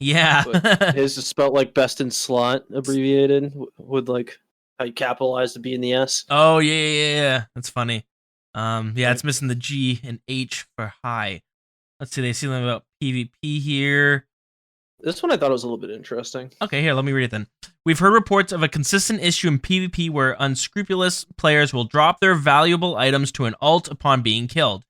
S1: Yeah.
S2: But his is spelled like best in slot, abbreviated, with like how you capitalize the B and the S.
S1: Oh, yeah. That's funny. Yeah, it's missing the G and H for high. Let's see, they see something about PvP here.
S2: This one I thought was a little bit interesting.
S1: Okay, here, let me read it then. We've heard reports of a consistent issue in PvP where unscrupulous players will drop their valuable items to an alt upon being killed,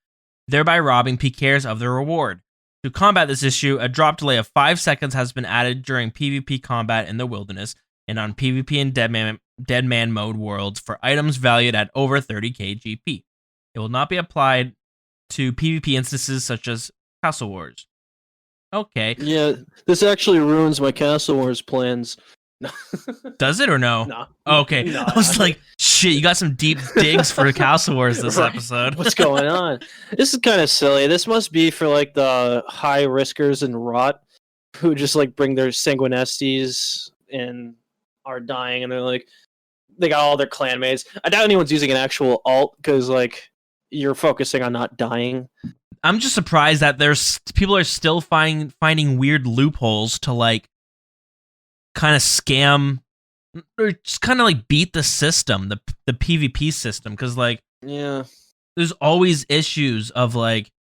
S1: thereby robbing PKers of their reward. To combat this issue, a drop delay of 5 seconds has been added during PvP combat in the wilderness and on PvP and Dead Man mode worlds for items valued at over 30k GP. It will not be applied to PvP instances such as Castle Wars. Okay.
S2: Yeah, this actually ruins my Castle Wars plans.
S1: Does it or no?
S2: No.
S1: Okay.
S2: No,
S1: I was like, shit, you got some deep digs for Castle Wars this episode.
S2: What's going on? This is kind of silly. This must be for like the high riskers and rot who just like bring their sanguinesties and are dying, and they're like, they got all their clanmates. I doubt anyone's using an actual alt because like you're focusing on not dying.
S1: I'm just surprised that there's people are still finding weird loopholes to like kind of scam or just kind of like beat the system, the PvP system, because like there's always issues of like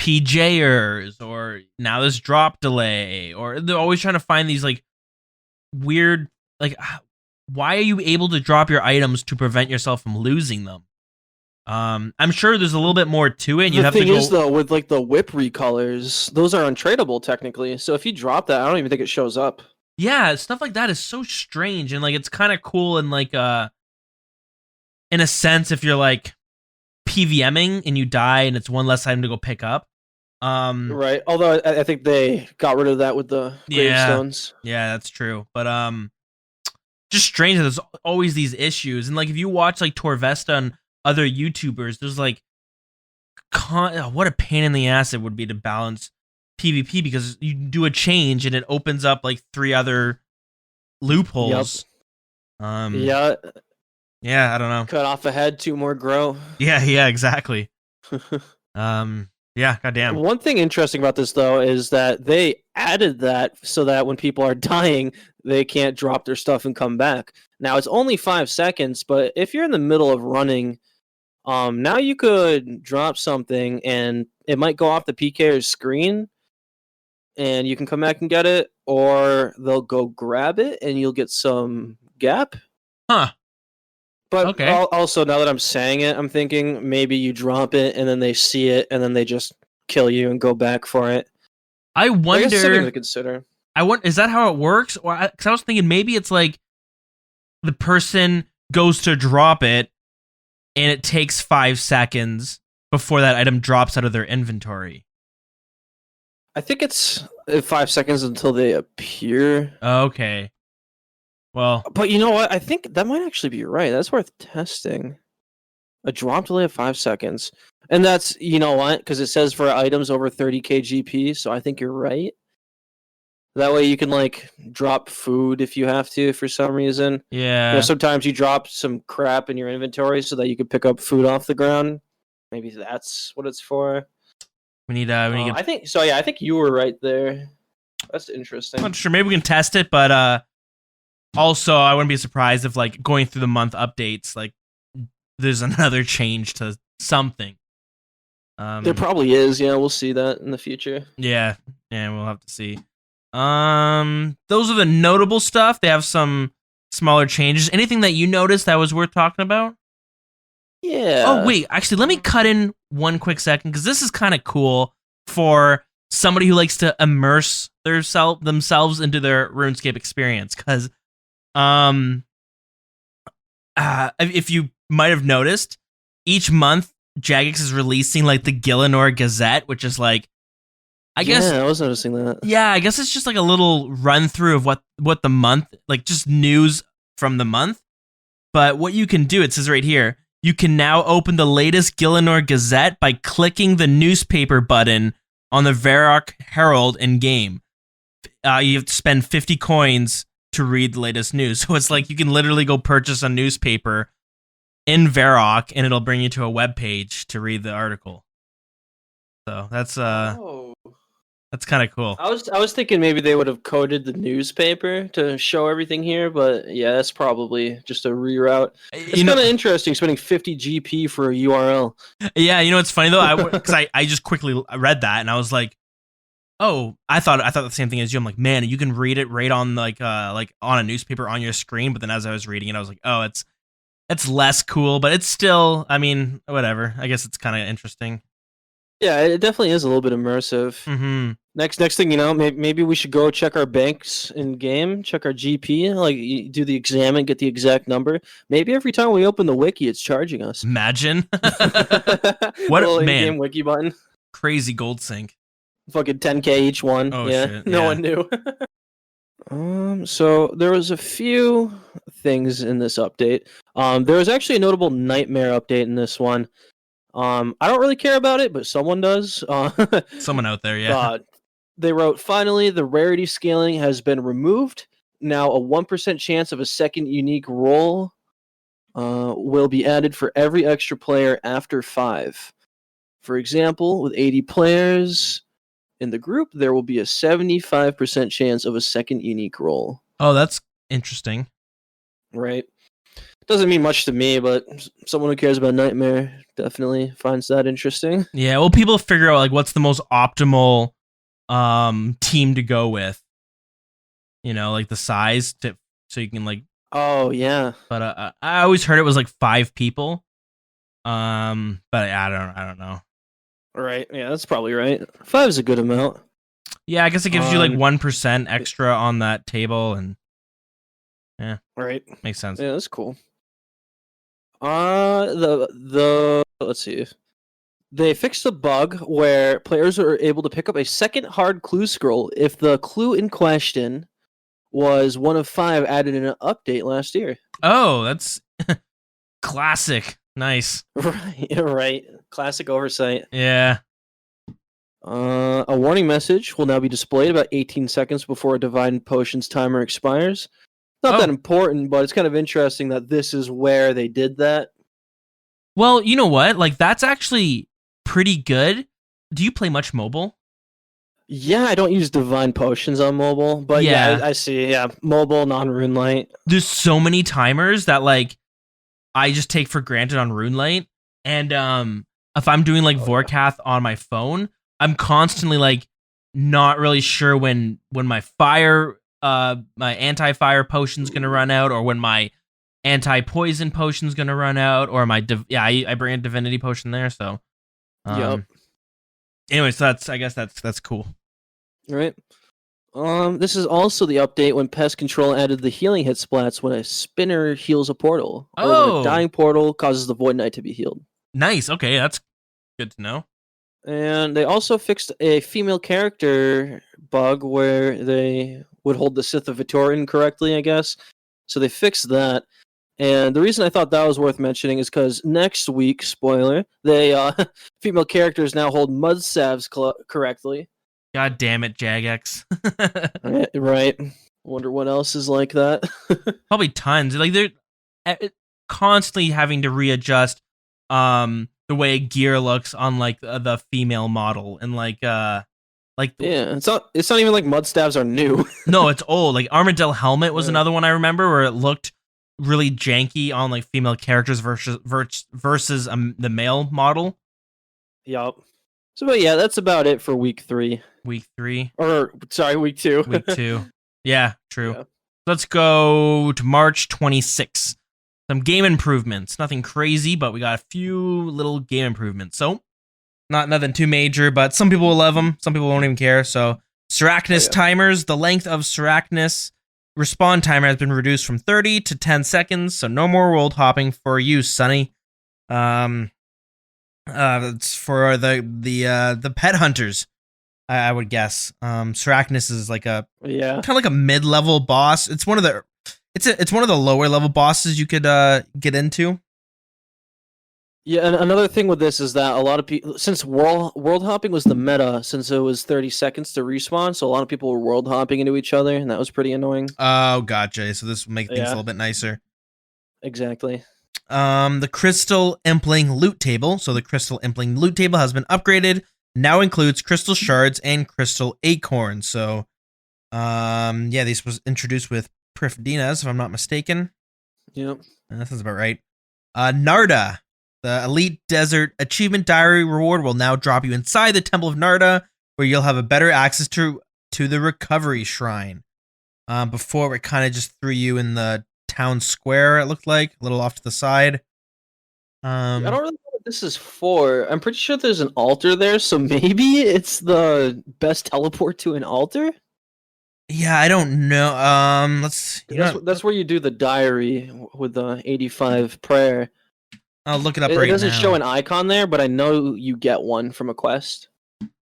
S1: PJers or now this drop delay, or they're always trying to find these like weird like why are you able to drop your items to prevent yourself from losing them? I'm sure there's a little bit more to it. And
S2: the thing is, though, with like the whip recolors, those are untradeable technically. So if you drop that, I don't even think it shows up.
S1: Yeah, stuff like that is so strange, and like it's kind of cool, and like in a sense, if you're like PVMing and you die, and it's one less item to go pick up.
S2: Right. Although I think they got rid of that with the gravestones.
S1: Yeah, that's true. But just strange that there's always these issues, and like if you watch like Torvesta and other YouTubers, there's like what a pain in the ass it would be to balance PvP because you do a change and it opens up like 3 other loopholes.
S2: Yep.
S1: Yeah, I don't know.
S2: Cut off a head, 2 more grow.
S1: Yeah, exactly. Yeah, goddamn.
S2: One thing interesting about this though is that they added that so that when people are dying, they can't drop their stuff and come back. Now it's only 5 seconds, but if you're in the middle of running, now you could drop something and it might go off the PKer's screen and you can come back and get it, or they'll go grab it and you'll get some gap.
S1: Huh.
S2: But
S1: okay.
S2: Also, now that I'm saying it, I'm thinking maybe you drop it and then they see it and then they just kill you and go back for it.
S1: I
S2: I guess it's something
S1: wonder.
S2: to consider.
S1: Is that how it works? Or because I was thinking maybe it's like the person goes to drop it, and it takes 5 seconds before that item drops out of their inventory.
S2: I think it's 5 seconds until they appear.
S1: Okay. Well,
S2: But you know what? I think that might actually be right. That's worth testing. A drop delay of 5 seconds. And that's, you know what? Because it says for items over 30k GP, so I think you're right. That way you can, like, drop food if you have to for some reason.
S1: yeah.
S2: Sometimes you drop some crap in your inventory so that you can pick up food off the ground. Maybe that's what it's for.
S1: We need
S2: I think so. Yeah, I think you were right there. That's interesting.
S1: I'm not sure. Maybe we can test it, but also I wouldn't be surprised if like going through the month updates, like there's another change to something.
S2: There probably is. Yeah, we'll see that in the future.
S1: Yeah, we'll have to see. Those are the notable stuff. They have some smaller changes. Anything that you noticed that was worth talking about?
S2: Yeah.
S1: Oh wait, actually, let me cut in one quick second because this is kind of cool for somebody who likes to immerse themselves into their RuneScape experience. Because, if you might have noticed, each month Jagex is releasing like the Gielinor Gazette, which is like, I guess.
S2: Yeah, I was noticing that.
S1: Yeah, I guess it's just like a little run through of what the month, like just news from the month. But what you can do, it says right here, you can now open the latest Gielinor Gazette by clicking the newspaper button on the Varrock Herald in game. You have to spend 50 coins to read the latest news. So it's like you can literally go purchase a newspaper in Varrock and it'll bring you to a web page to read the article. So that's kind of cool.
S2: I was thinking maybe they would have coded the newspaper to show everything here, but yeah, that's probably just a reroute. It's kind of interesting spending 50 GP for a URL.
S1: Yeah, you know it's funny though, because I just quickly read that and I was like, oh, I thought the same thing as you. I'm like, man, you can read it right on like on a newspaper on your screen. But then as I was reading it, I was like, oh, it's less cool, but it's still, I mean, whatever. I guess it's kind of interesting.
S2: Yeah, it definitely is a little bit immersive.
S1: Mm-hmm.
S2: Next thing you know, maybe we should go check our banks in game, check our GP, like you do the exam and get the exact number. Maybe every time we open the wiki, it's charging us.
S1: Imagine. What a man!
S2: In-game wiki button.
S1: Crazy gold sync.
S2: Fucking 10k each one.
S1: Oh,
S2: yeah,
S1: shit,
S2: no
S1: yeah.
S2: one knew. So there was a few things in this update. There was actually a notable nightmare update in this one. I don't really care about it, but someone does.
S1: Someone out there, yeah.
S2: They wrote, finally, the rarity scaling has been removed. Now a 1% chance of a second unique roll will be added for every extra player after 5. For example, with 80 players in the group, there will be a 75% chance of a second unique roll.
S1: Oh, that's interesting.
S2: Right. Doesn't mean much to me, but someone who cares about Nightmare definitely finds that interesting.
S1: Yeah, well, people figure out like what's the most optimal team to go with. You know, like the size so you can like.
S2: Oh yeah.
S1: But I always heard it was like 5 people. But I don't know.
S2: Right. Yeah, that's probably right. 5 is a good amount.
S1: Yeah, I guess it gives you like 1% extra on that table, and yeah,
S2: right,
S1: makes sense.
S2: Yeah, that's cool. Let's see. They fixed a bug where players are able to pick up a second hard clue scroll if the clue in question was one of 5 added in an update last year.
S1: Oh, that's classic. Nice.
S2: Right. Classic oversight.
S1: Yeah.
S2: A warning message will now be displayed about 18 seconds before a Divine Potions timer expires. Not that important, but it's kind of interesting that this is where they did that.
S1: Well, you know what? Like, that's actually pretty good. Do you play much mobile?
S2: Yeah, I don't use Divine Potions on mobile, but yeah I see. Yeah, mobile, non-RuneLite.
S1: There's so many timers that, like, I just take for granted on RuneLite. And if I'm doing, like, Vorkath on my phone, I'm constantly, like, not really sure when my fire... my anti-fire potion's gonna run out, or when my anti-poison potion's gonna run out, or my I bring a divinity potion there. So,
S2: yep.
S1: Anyways, I guess that's cool.
S2: Right. This is also the update when Pest Control added the healing hit splats when a spinner heals a portal, or when a
S1: Oh,
S2: dying portal causes the Void Knight to be healed.
S1: nice. Okay, that's good to know.
S2: And they also fixed a female character bug where they would hold the Sith of Vitor incorrectly, I guess. So they fixed that. And the reason I thought that was worth mentioning is because next week, spoiler, they female characters now hold mud salves correctly.
S1: God damn it, Jagex.
S2: Right. Wonder what else is like that.
S1: Probably tons. Like they're constantly having to readjust the way gear looks on like the female model and like
S2: yeah, it's not even like mud stabs are new.
S1: No, it's old. Like Armadillo helmet was another one I remember where it looked really janky on like female characters versus the male model.
S2: Yup. So, but yeah, that's about it for week 3.
S1: Week 3.
S2: Or, sorry, week 2.
S1: Week 2. Yeah, true.
S2: Yeah.
S1: Let's go to March 26th. Some game improvements. Nothing crazy, but we got a few little game improvements. So, not nothing too major, but some people will love them. Some people won't even care. So, Sarachnis timers. The length of Sarachnis respawn timer has been reduced from 30 to 10 seconds. So, no more world hopping for you, Sonny. It's for the pet hunters, I would guess. Sarachnis is like a kind of like a mid-level boss. It's one of the lower level bosses you could get into.
S2: Yeah, and another thing with this is that a lot of people, since world hopping was the meta, since it was 30 seconds to respawn, so a lot of people were world hopping into each other, and that was pretty annoying.
S1: Oh, gotcha. So this will make things a little bit nicer.
S2: Exactly.
S1: The Crystal Impling loot table. So the Crystal Impling loot table has been upgraded. Now includes crystal shards and crystal acorns. So, this was introduced with Prifdinas, if I'm not mistaken.
S2: Yep.
S1: That sounds about right. Narda. The Elite Desert Achievement Diary reward will now drop you inside the Temple of Narda, where you'll have a better access to the Recovery Shrine. Before it kind of just threw you in the town square, it looked like, a little off to the side.
S2: I don't really know what this is for. I'm pretty sure there's an altar there, so maybe it's the best teleport to an altar?
S1: Yeah, I don't know.
S2: That's where you do the diary with the 85 prayer.
S1: I'll look it up right now.
S2: It doesn't show an icon there, but I know you get one from a quest.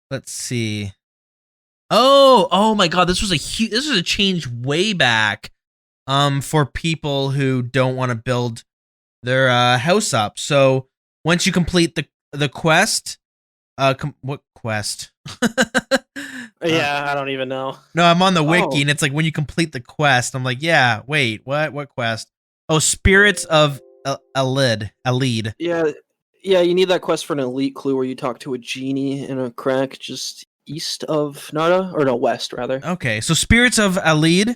S1: Let's see. Oh my god, this was a change way back for people who don't want to build their house up. So once you complete the quest, what quest?
S2: Yeah, I don't even know.
S1: No, I'm on the wiki and it's like when you complete the quest, I'm like, yeah, wait, what quest? Oh, Spirits of Alid.
S2: Yeah, you need that quest for an elite clue where you talk to a genie in a crack just east of Narda, or no, west rather.
S1: Okay, so Spirits of Alid.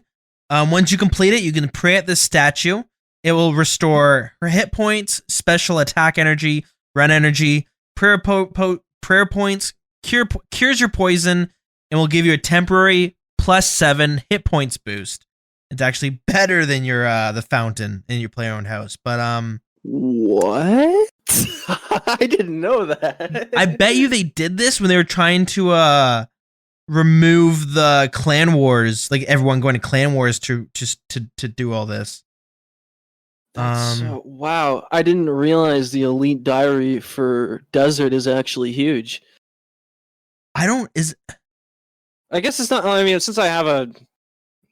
S1: Once you complete it, you can pray at this statue. It will restore her hit points, special attack energy, run energy, prayer points, cures your poison, and will give you a temporary +7 hit points boost. It's actually better than your the fountain in your player-owned house. But
S2: what? I didn't know that.
S1: I bet you they did this when they were trying to remove the clan wars, like everyone going to clan wars to do all this.
S2: Wow, I didn't realize the elite diary for desert is actually huge. I guess it's not. I mean, since I have a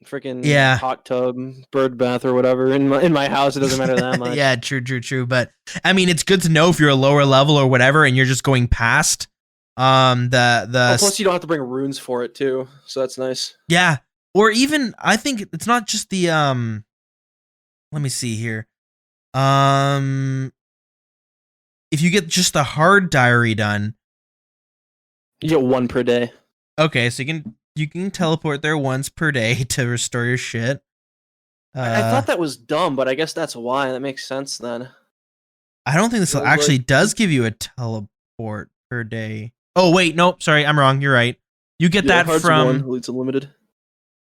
S2: freaking hot tub, bird bath, or whatever in my house, it doesn't matter that much.
S1: Yeah, true. But I mean, it's good to know if you're a lower level or whatever, and you're just going past
S2: plus you don't have to bring runes for it too, so that's nice.
S1: Yeah, or even I think it's not just the Let me see here. If you get just the hard diary done,
S2: you get 1 per day.
S1: Okay, so you can teleport there once per day to restore your shit.
S2: I thought that was dumb, but I guess that's why. That makes sense then.
S1: I don't think this actually does give you a teleport per day. Oh wait, nope, sorry, I'm wrong. You're right. You get that from
S2: Elites Unlimited.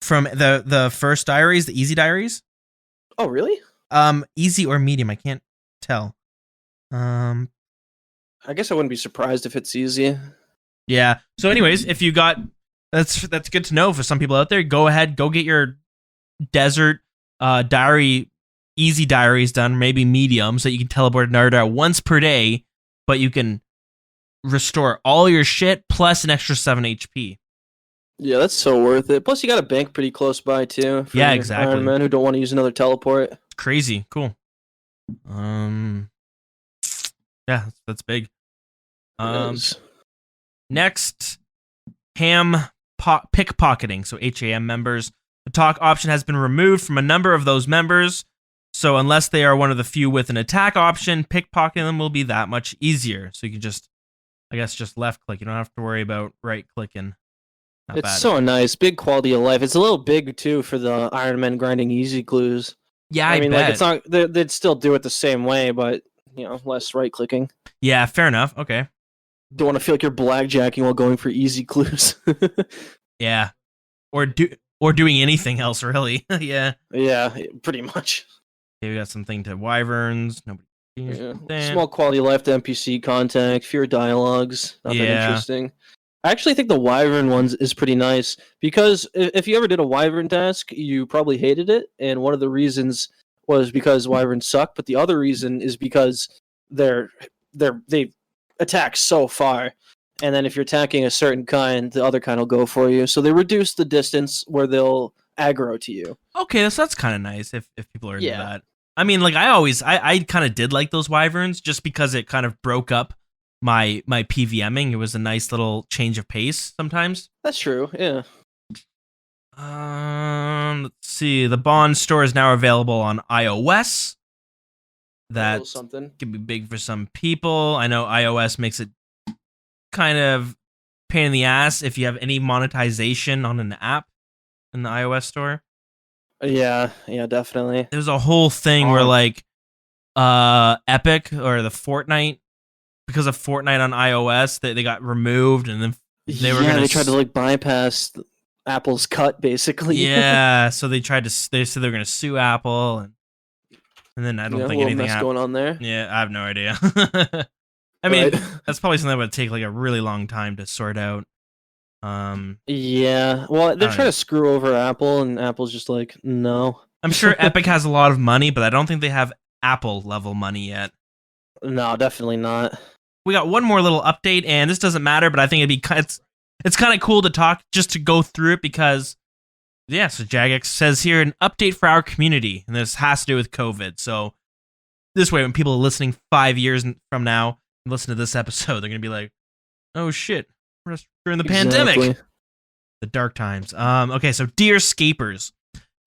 S1: From the first diaries, the easy diaries.
S2: Oh really?
S1: Easy or medium, I can't tell.
S2: I guess I wouldn't be surprised if it's easy.
S1: Yeah. So, anyways, if you got that's good to know for some people out there. Go ahead, go get your desert diary, easy diaries done, maybe medium, so you can teleport to Narda once per day, but you can restore all your shit plus an extra 7 HP.
S2: Yeah, that's so worth it. Plus, you got a bank pretty close by too. For
S1: Yeah,
S2: your
S1: exactly.
S2: Iron Men who don't want to use another teleport.
S1: Crazy, cool. Yeah, that's big. Next, pickpocketing. So HAM members. The talk option has been removed from a number of those members. So unless they are one of the few with an attack option, pickpocketing them will be that much easier. So you can just, I guess, just left click. You don't have to worry about right clicking. Not
S2: it's
S1: bad.
S2: so nice. Big quality of life. It's a little big too for the Iron Man grinding easy clues.
S1: Yeah,
S2: I mean,
S1: bet.
S2: like it's not. They'd still do it the same way, but less right clicking.
S1: Yeah, fair enough. Okay.
S2: Don't want to feel like you're blackjacking while going for easy clues.
S1: Yeah, or doing anything else really. Yeah.
S2: Yeah, pretty much.
S1: Okay, we got something to wyverns. Nobody.
S2: Yeah. Small quality of life to NPC contact, fewer dialogues. Nothing interesting. I actually think the wyvern ones is pretty nice because if you ever did a wyvern task, you probably hated it, and one of the reasons was because wyverns suck, but the other reason is because they attack so far, and then if you're attacking a certain kind, the other kind will go for you. So they reduce the distance where they'll aggro to you.
S1: Okay, so that's kind of nice if people are into that. I mean, like I kind of did like those wyverns just because it kind of broke up my PVMing. It was a nice little change of pace sometimes.
S2: That's true, yeah.
S1: Let's see. The Bond store is now available on iOS. That can be big for some people. I know iOS makes it kind of pain in the ass if you have any monetization on an app in the iOS store.
S2: Yeah, definitely.
S1: There's a whole thing where like Epic or the Fortnite, because of Fortnite on iOS, they got removed, and then they
S2: tried to like bypass Apple's cut basically.
S1: Yeah, so they said they're gonna sue Apple, and then I don't think anything happened.
S2: Going on there.
S1: Yeah, I have no idea. I mean, that's probably something that would take like a really long time to sort out.
S2: Yeah, well, they're trying to screw over Apple, and Apple's just like, no.
S1: I'm sure Epic has a lot of money, but I don't think they have Apple level money yet.
S2: No, definitely not.
S1: We got one more little update, and this doesn't matter, but I think it's kind of cool to talk, just to go through it, because yeah. So Jagex says here, an update for our community, and this has to do with COVID. So this way, when people are listening 5 years from now and listen to this episode, they're gonna be like, "Oh shit, we're just during the pandemic, the dark times." Okay, so dear Scapers,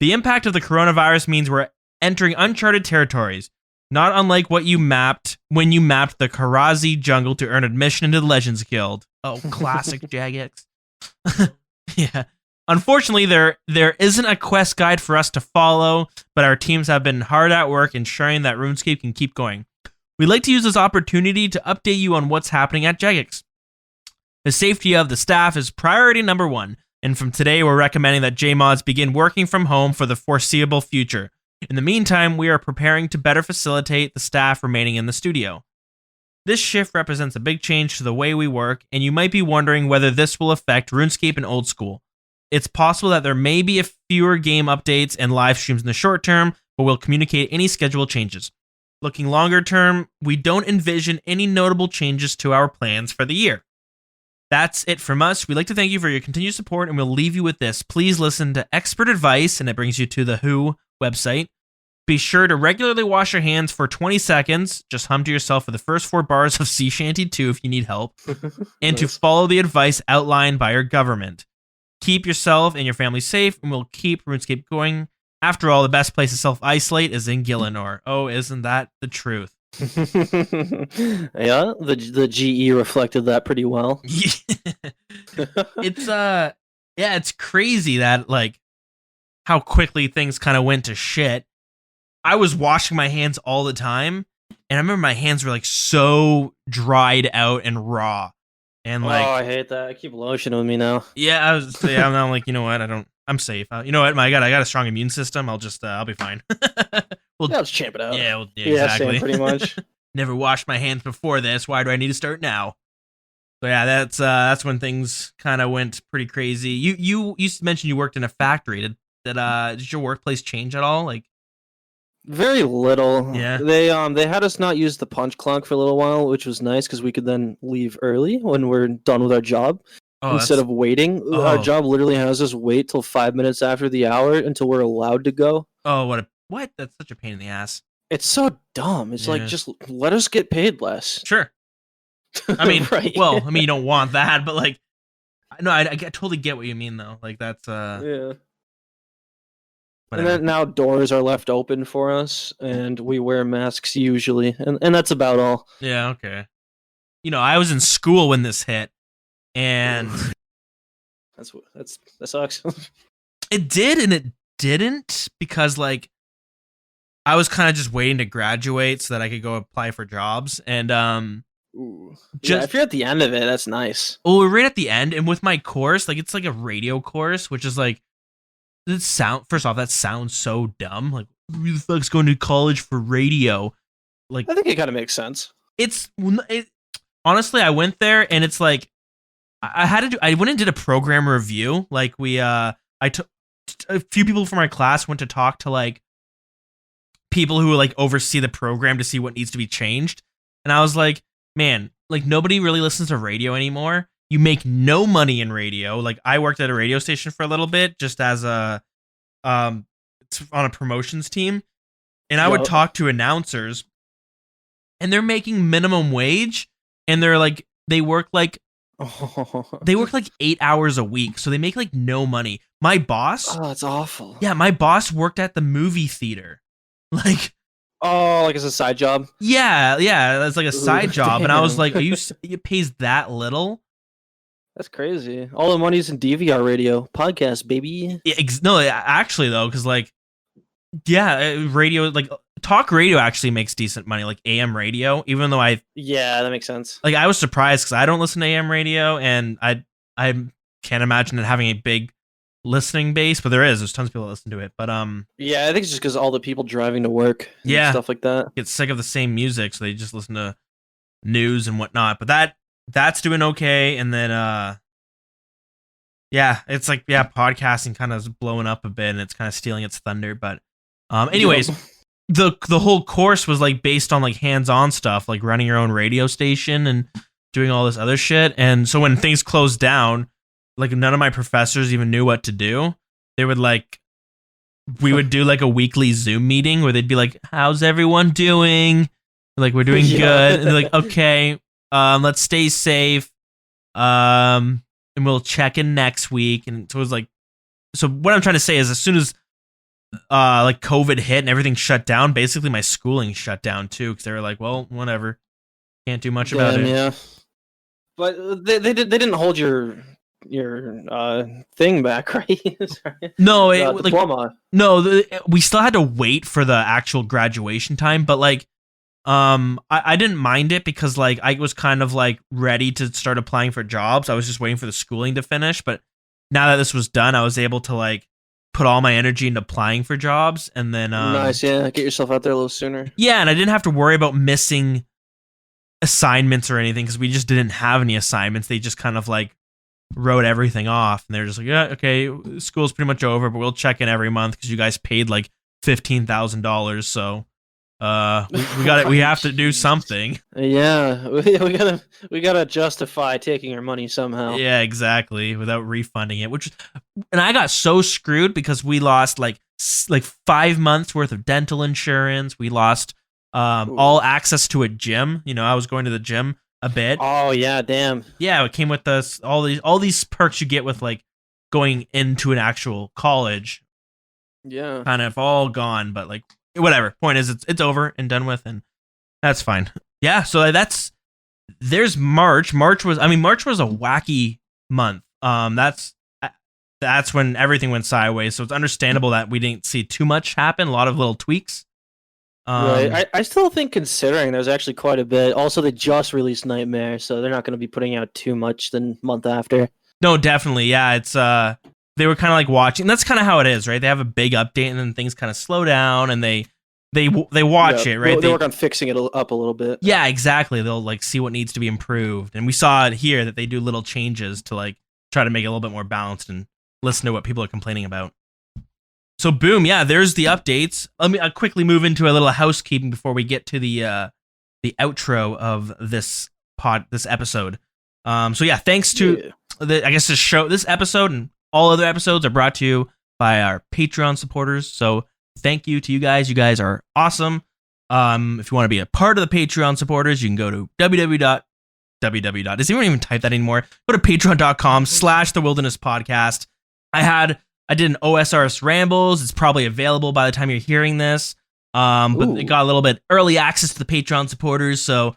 S1: the impact of the coronavirus means we're entering uncharted territories, not unlike what you mapped when you mapped the Karazi jungle to earn admission into the Legends Guild. Oh, classic Jagex. Yeah. Unfortunately, there isn't a quest guide for us to follow, but our teams have been hard at work ensuring that RuneScape can keep going. We'd like to use this opportunity to update you on what's happening at Jagex. The safety of the staff is priority number 1, and from today we're recommending that JMods begin working from home for the foreseeable future. In the meantime, we are preparing to better facilitate the staff remaining in the studio. This shift represents a big change to the way we work, and you might be wondering whether this will affect RuneScape and Old School. It's possible that there may be fewer game updates and live streams in the short term, but we'll communicate any schedule changes. Looking longer term, we don't envision any notable changes to our plans for the year. That's it from us. We'd like to thank you for your continued support, and we'll leave you with this. Please listen to expert advice, and it brings you to the WHO website. Be sure to regularly wash your hands for 20 seconds. Just hum to yourself for the first 4 bars of Sea Shanty 2 if you need help. And to follow the advice outlined by your government. Keep yourself and your family safe, and we'll keep RuneScape going. After all, the best place to self-isolate is in Gielinor. Oh, isn't that the truth?
S2: Yeah, the GE reflected that pretty well.
S1: It's crazy that like how quickly things kind of went to shit. I was washing my hands all the time, and I remember my hands were like so dried out and raw. And like,
S2: oh, I hate that. I keep lotion with me now.
S1: Yeah, I'm like, you know what? I'm safe. You know what? I got a strong immune system. I'll be fine.
S2: Let's champ it out.
S1: Yeah, exactly.
S2: Same, pretty much.
S1: Never washed my hands before this. Why do I need to start now? But yeah, that's when things kind of went pretty crazy. You mentioned you worked in a factory. Did your workplace change at all? Like,
S2: Very little.
S1: Yeah.
S2: They had us not use the punch clock for a little while, which was nice because we could then leave early when we're done with our job instead of waiting. Our job literally has us wait till 5 minutes after the hour until we're allowed to go.
S1: Oh, what? That's such a pain in the ass.
S2: It's so dumb. It's like, just let us get paid less.
S1: Sure. I mean,
S2: Right.
S1: well, I mean, you don't want that, but like, no, I totally get what you mean though. Like that's
S2: Yeah.
S1: whatever.
S2: And then now doors are left open for us, and we wear masks usually, and that's about all.
S1: Yeah, okay. I was in school when this hit, and
S2: that sucks.
S1: it did and it didn't, because like I was kind of just waiting to graduate so that I could go apply for jobs, and
S2: Ooh. Yeah, if you're at the end of it, that's nice.
S1: well, we're right at the end, and with my course, like it's like a radio course, which is like first off, that sounds so dumb. Like, who the fuck's going to college for radio? Like,
S2: I think it kind of makes sense.
S1: Honestly, I went there and it's like I went and did a program review. Like I took a few people from my class went to talk to like people who like oversee the program to see what needs to be changed. And I was like, man, like nobody really listens to radio anymore. You make no money in radio. Like I worked at a radio station for a little bit just as on a promotions team. And I would talk to announcers and they're making minimum wage, and they work like 8 hours a week. So they make like no money. My boss,
S2: that's awful.
S1: Yeah, my boss worked at the movie theater. Like,
S2: like it's a side job.
S1: Yeah, that's like a side job. Damn. And I was like, it pays that little?
S2: That's crazy. All the money's in DVR radio podcast, baby.
S1: Yeah, no, actually though, because like, yeah, radio, like talk radio actually makes decent money, like AM radio. Even though
S2: yeah, that makes sense.
S1: Like I was surprised because I don't listen to AM radio, and I can't imagine it having a big listening base, but there's tons of people that listen to it. But
S2: yeah, I think it's just because all the people driving to work, and stuff like that,
S1: get sick of the same music, so they just listen to news and whatnot. But that's doing okay, and then it's like podcasting kind of is blowing up a bit, and it's kind of stealing its thunder. But anyways, the whole course was like based on like hands-on stuff, like running your own radio station and doing all this other shit. And so when things closed down, like none of my professors even knew what to do. They would we would do like a weekly Zoom meeting where they'd be like, "How's everyone doing?" Like, "We're doing good." And they're like, "Okay, let's stay safe. And we'll check in next week." And so it was like, so what I'm trying to say is, as soon as like COVID hit and everything shut down, basically my schooling shut down too, because they were like, "Well, whatever, can't do much about it."
S2: Yeah, but they didn't hold your thing back, right? Sorry.
S1: No,
S2: diploma.
S1: We still had to wait for the actual graduation time, but like I didn't mind it because like I was kind of like ready to start applying for jobs. I was just waiting for the schooling to finish, but now that this was done, I was able to like put all my energy into applying for jobs, and then
S2: nice, yeah, get yourself out there a little sooner.
S1: Yeah, and I didn't have to worry about missing assignments or anything because we just didn't have any assignments. They just kind of like wrote everything off, and they're just like, "Yeah, okay, school's pretty much over, but we'll check in every month because you guys paid like $15,000, so we have to do something."
S2: Yeah, we gotta justify taking our money somehow.
S1: Yeah, exactly, without refunding it. And I got so screwed because we lost like 5 months worth of dental insurance. We lost all access to a gym. I was going to the gym a bit.
S2: Oh yeah, damn.
S1: Yeah, it came with us all these perks you get with like going into an actual college.
S2: Yeah,
S1: kind of all gone, but like whatever. Point is, it's over and done with, and that's fine. Yeah, so there's March. March was a wacky month. That's when everything went sideways. So it's understandable that we didn't see too much happen. A lot of little tweaks.
S2: Right. I still think, considering there's actually quite a bit. Also, they just released Nightmare, so they're not going to be putting out too much the month after.
S1: No, definitely. Yeah, it's they were kind of like watching. That's kind of how it is, right? They have a big update, and then things kind of slow down, and they they watch it, right?
S2: They work on fixing it up a little bit.
S1: Yeah, exactly. They'll like see what needs to be improved, and we saw it here that they do little changes to like try to make it a little bit more balanced and listen to what people are complaining about. So boom, yeah, there's the updates. I'll quickly move into a little housekeeping before we get to the outro of this episode. So yeah, thanks to this episode and all other episodes are brought to you by our Patreon supporters. So thank you to you guys. You guys are awesome. If you want to be a part of the Patreon supporters, you can go to www. Does anyone even type that anymore? Go to patreon.com/thewildernesspodcast. I did an OSRS Rambles. It's probably available by the time you're hearing this. But it got a little bit early access to the Patreon supporters, so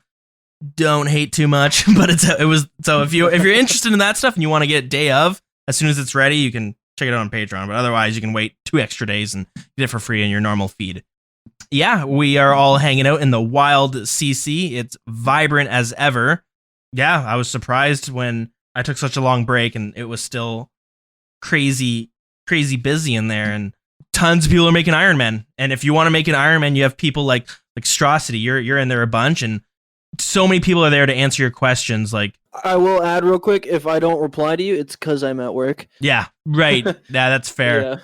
S1: don't hate too much. But if you're interested in that stuff and you want to get day of, as soon as it's ready, you can check it out on Patreon. But otherwise, you can wait 2 extra days and get it for free in your normal feed. Yeah, we are all hanging out in the wild CC. It's vibrant as ever. Yeah, I was surprised when I took such a long break and it was still crazy busy in there, and tons of people are making Iron Man. And if you want to make an Iron Man, you have people like Strosity. You're in there a bunch, and so many people are there to answer your questions. Like,
S2: I will add real quick, if I don't reply to you, it's because I'm at work.
S1: Yeah, right. Yeah, that's fair.
S2: Yeah.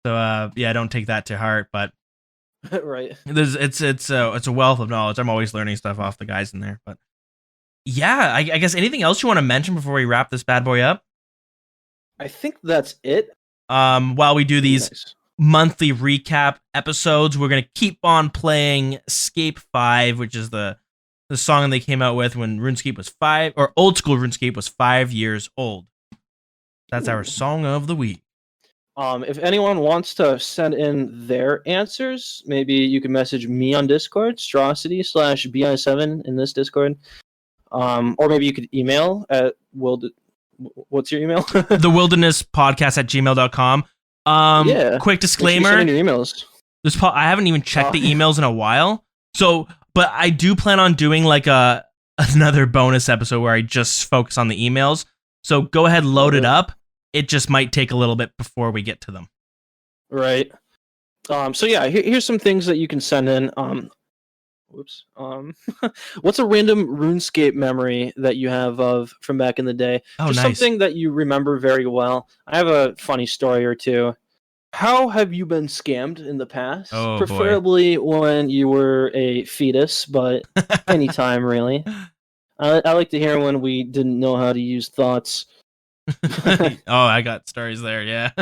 S1: So don't take that to heart. But
S2: right,
S1: it's a wealth of knowledge. I'm always learning stuff off the guys in there. But yeah, I guess anything else you want to mention before we wrap this bad boy up?
S2: I think that's it.
S1: While we do these monthly recap episodes, we're gonna keep on playing Scape 5, which is the song they came out with when RuneScape was 5, or old school RuneScape was 5 years old. That's our song of the week.
S2: If anyone wants to send in their answers, maybe you can message me on Discord, Strosity/BI7 in this Discord. Or maybe you could email at what's your email?
S1: thewildernesspodcast@gmail.com. Quick disclaimer.
S2: Send in your emails.
S1: I haven't even checked the emails in a while. So, but I do plan on doing like another bonus episode where I just focus on the emails. So go ahead, load it up. It just might take a little bit before we get to them.
S2: Right. So yeah, here's some things that you can send in. Whoops. What's a random RuneScape memory that you have from back in the day?
S1: Oh,
S2: just
S1: nice.
S2: Something that you remember very well. I have a funny story or two. How have you been scammed in the past?
S1: Oh,
S2: preferably when you were a fetus, but anytime really. I like to hear when we didn't know how to use thoughts.
S1: I got stories there. Yeah.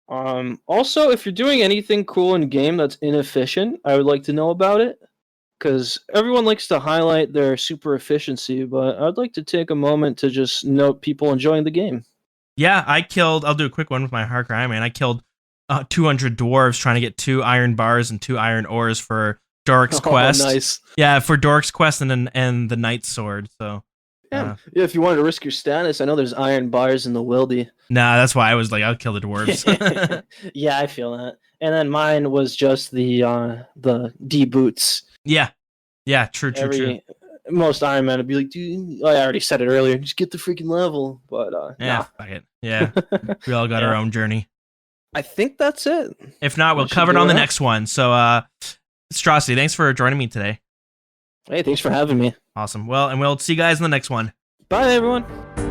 S2: Also, if you're doing anything cool in game that's inefficient, I would like to know about it. Because everyone likes to highlight their super efficiency, but I'd like to take a moment to just note people enjoying the game.
S1: Yeah, I'll do a quick one with my Harker Iron Man. I killed 200 dwarves trying to get 2 iron bars and 2 iron ores for Dork's Quest.
S2: Nice.
S1: Yeah, for Dork's Quest and the Knight's Sword. So
S2: yeah, if you wanted to risk your status, I know there's iron bars in the Wildy.
S1: Nah, that's why I was like, I'll kill the dwarves.
S2: Yeah, I feel that. And then mine was just the D boots.
S1: Yeah, true.
S2: Most Iron Man would be like, dude, I already said it earlier, just get the freaking level. But
S1: fuck it. Yeah, we all got our own journey.
S2: I think that's it.
S1: If not, we'll cover it on the next one. So, Strosity, thanks for joining me today.
S2: Hey, thanks for having me.
S1: Awesome. Well, and we'll see you guys in the next one.
S2: Bye, everyone.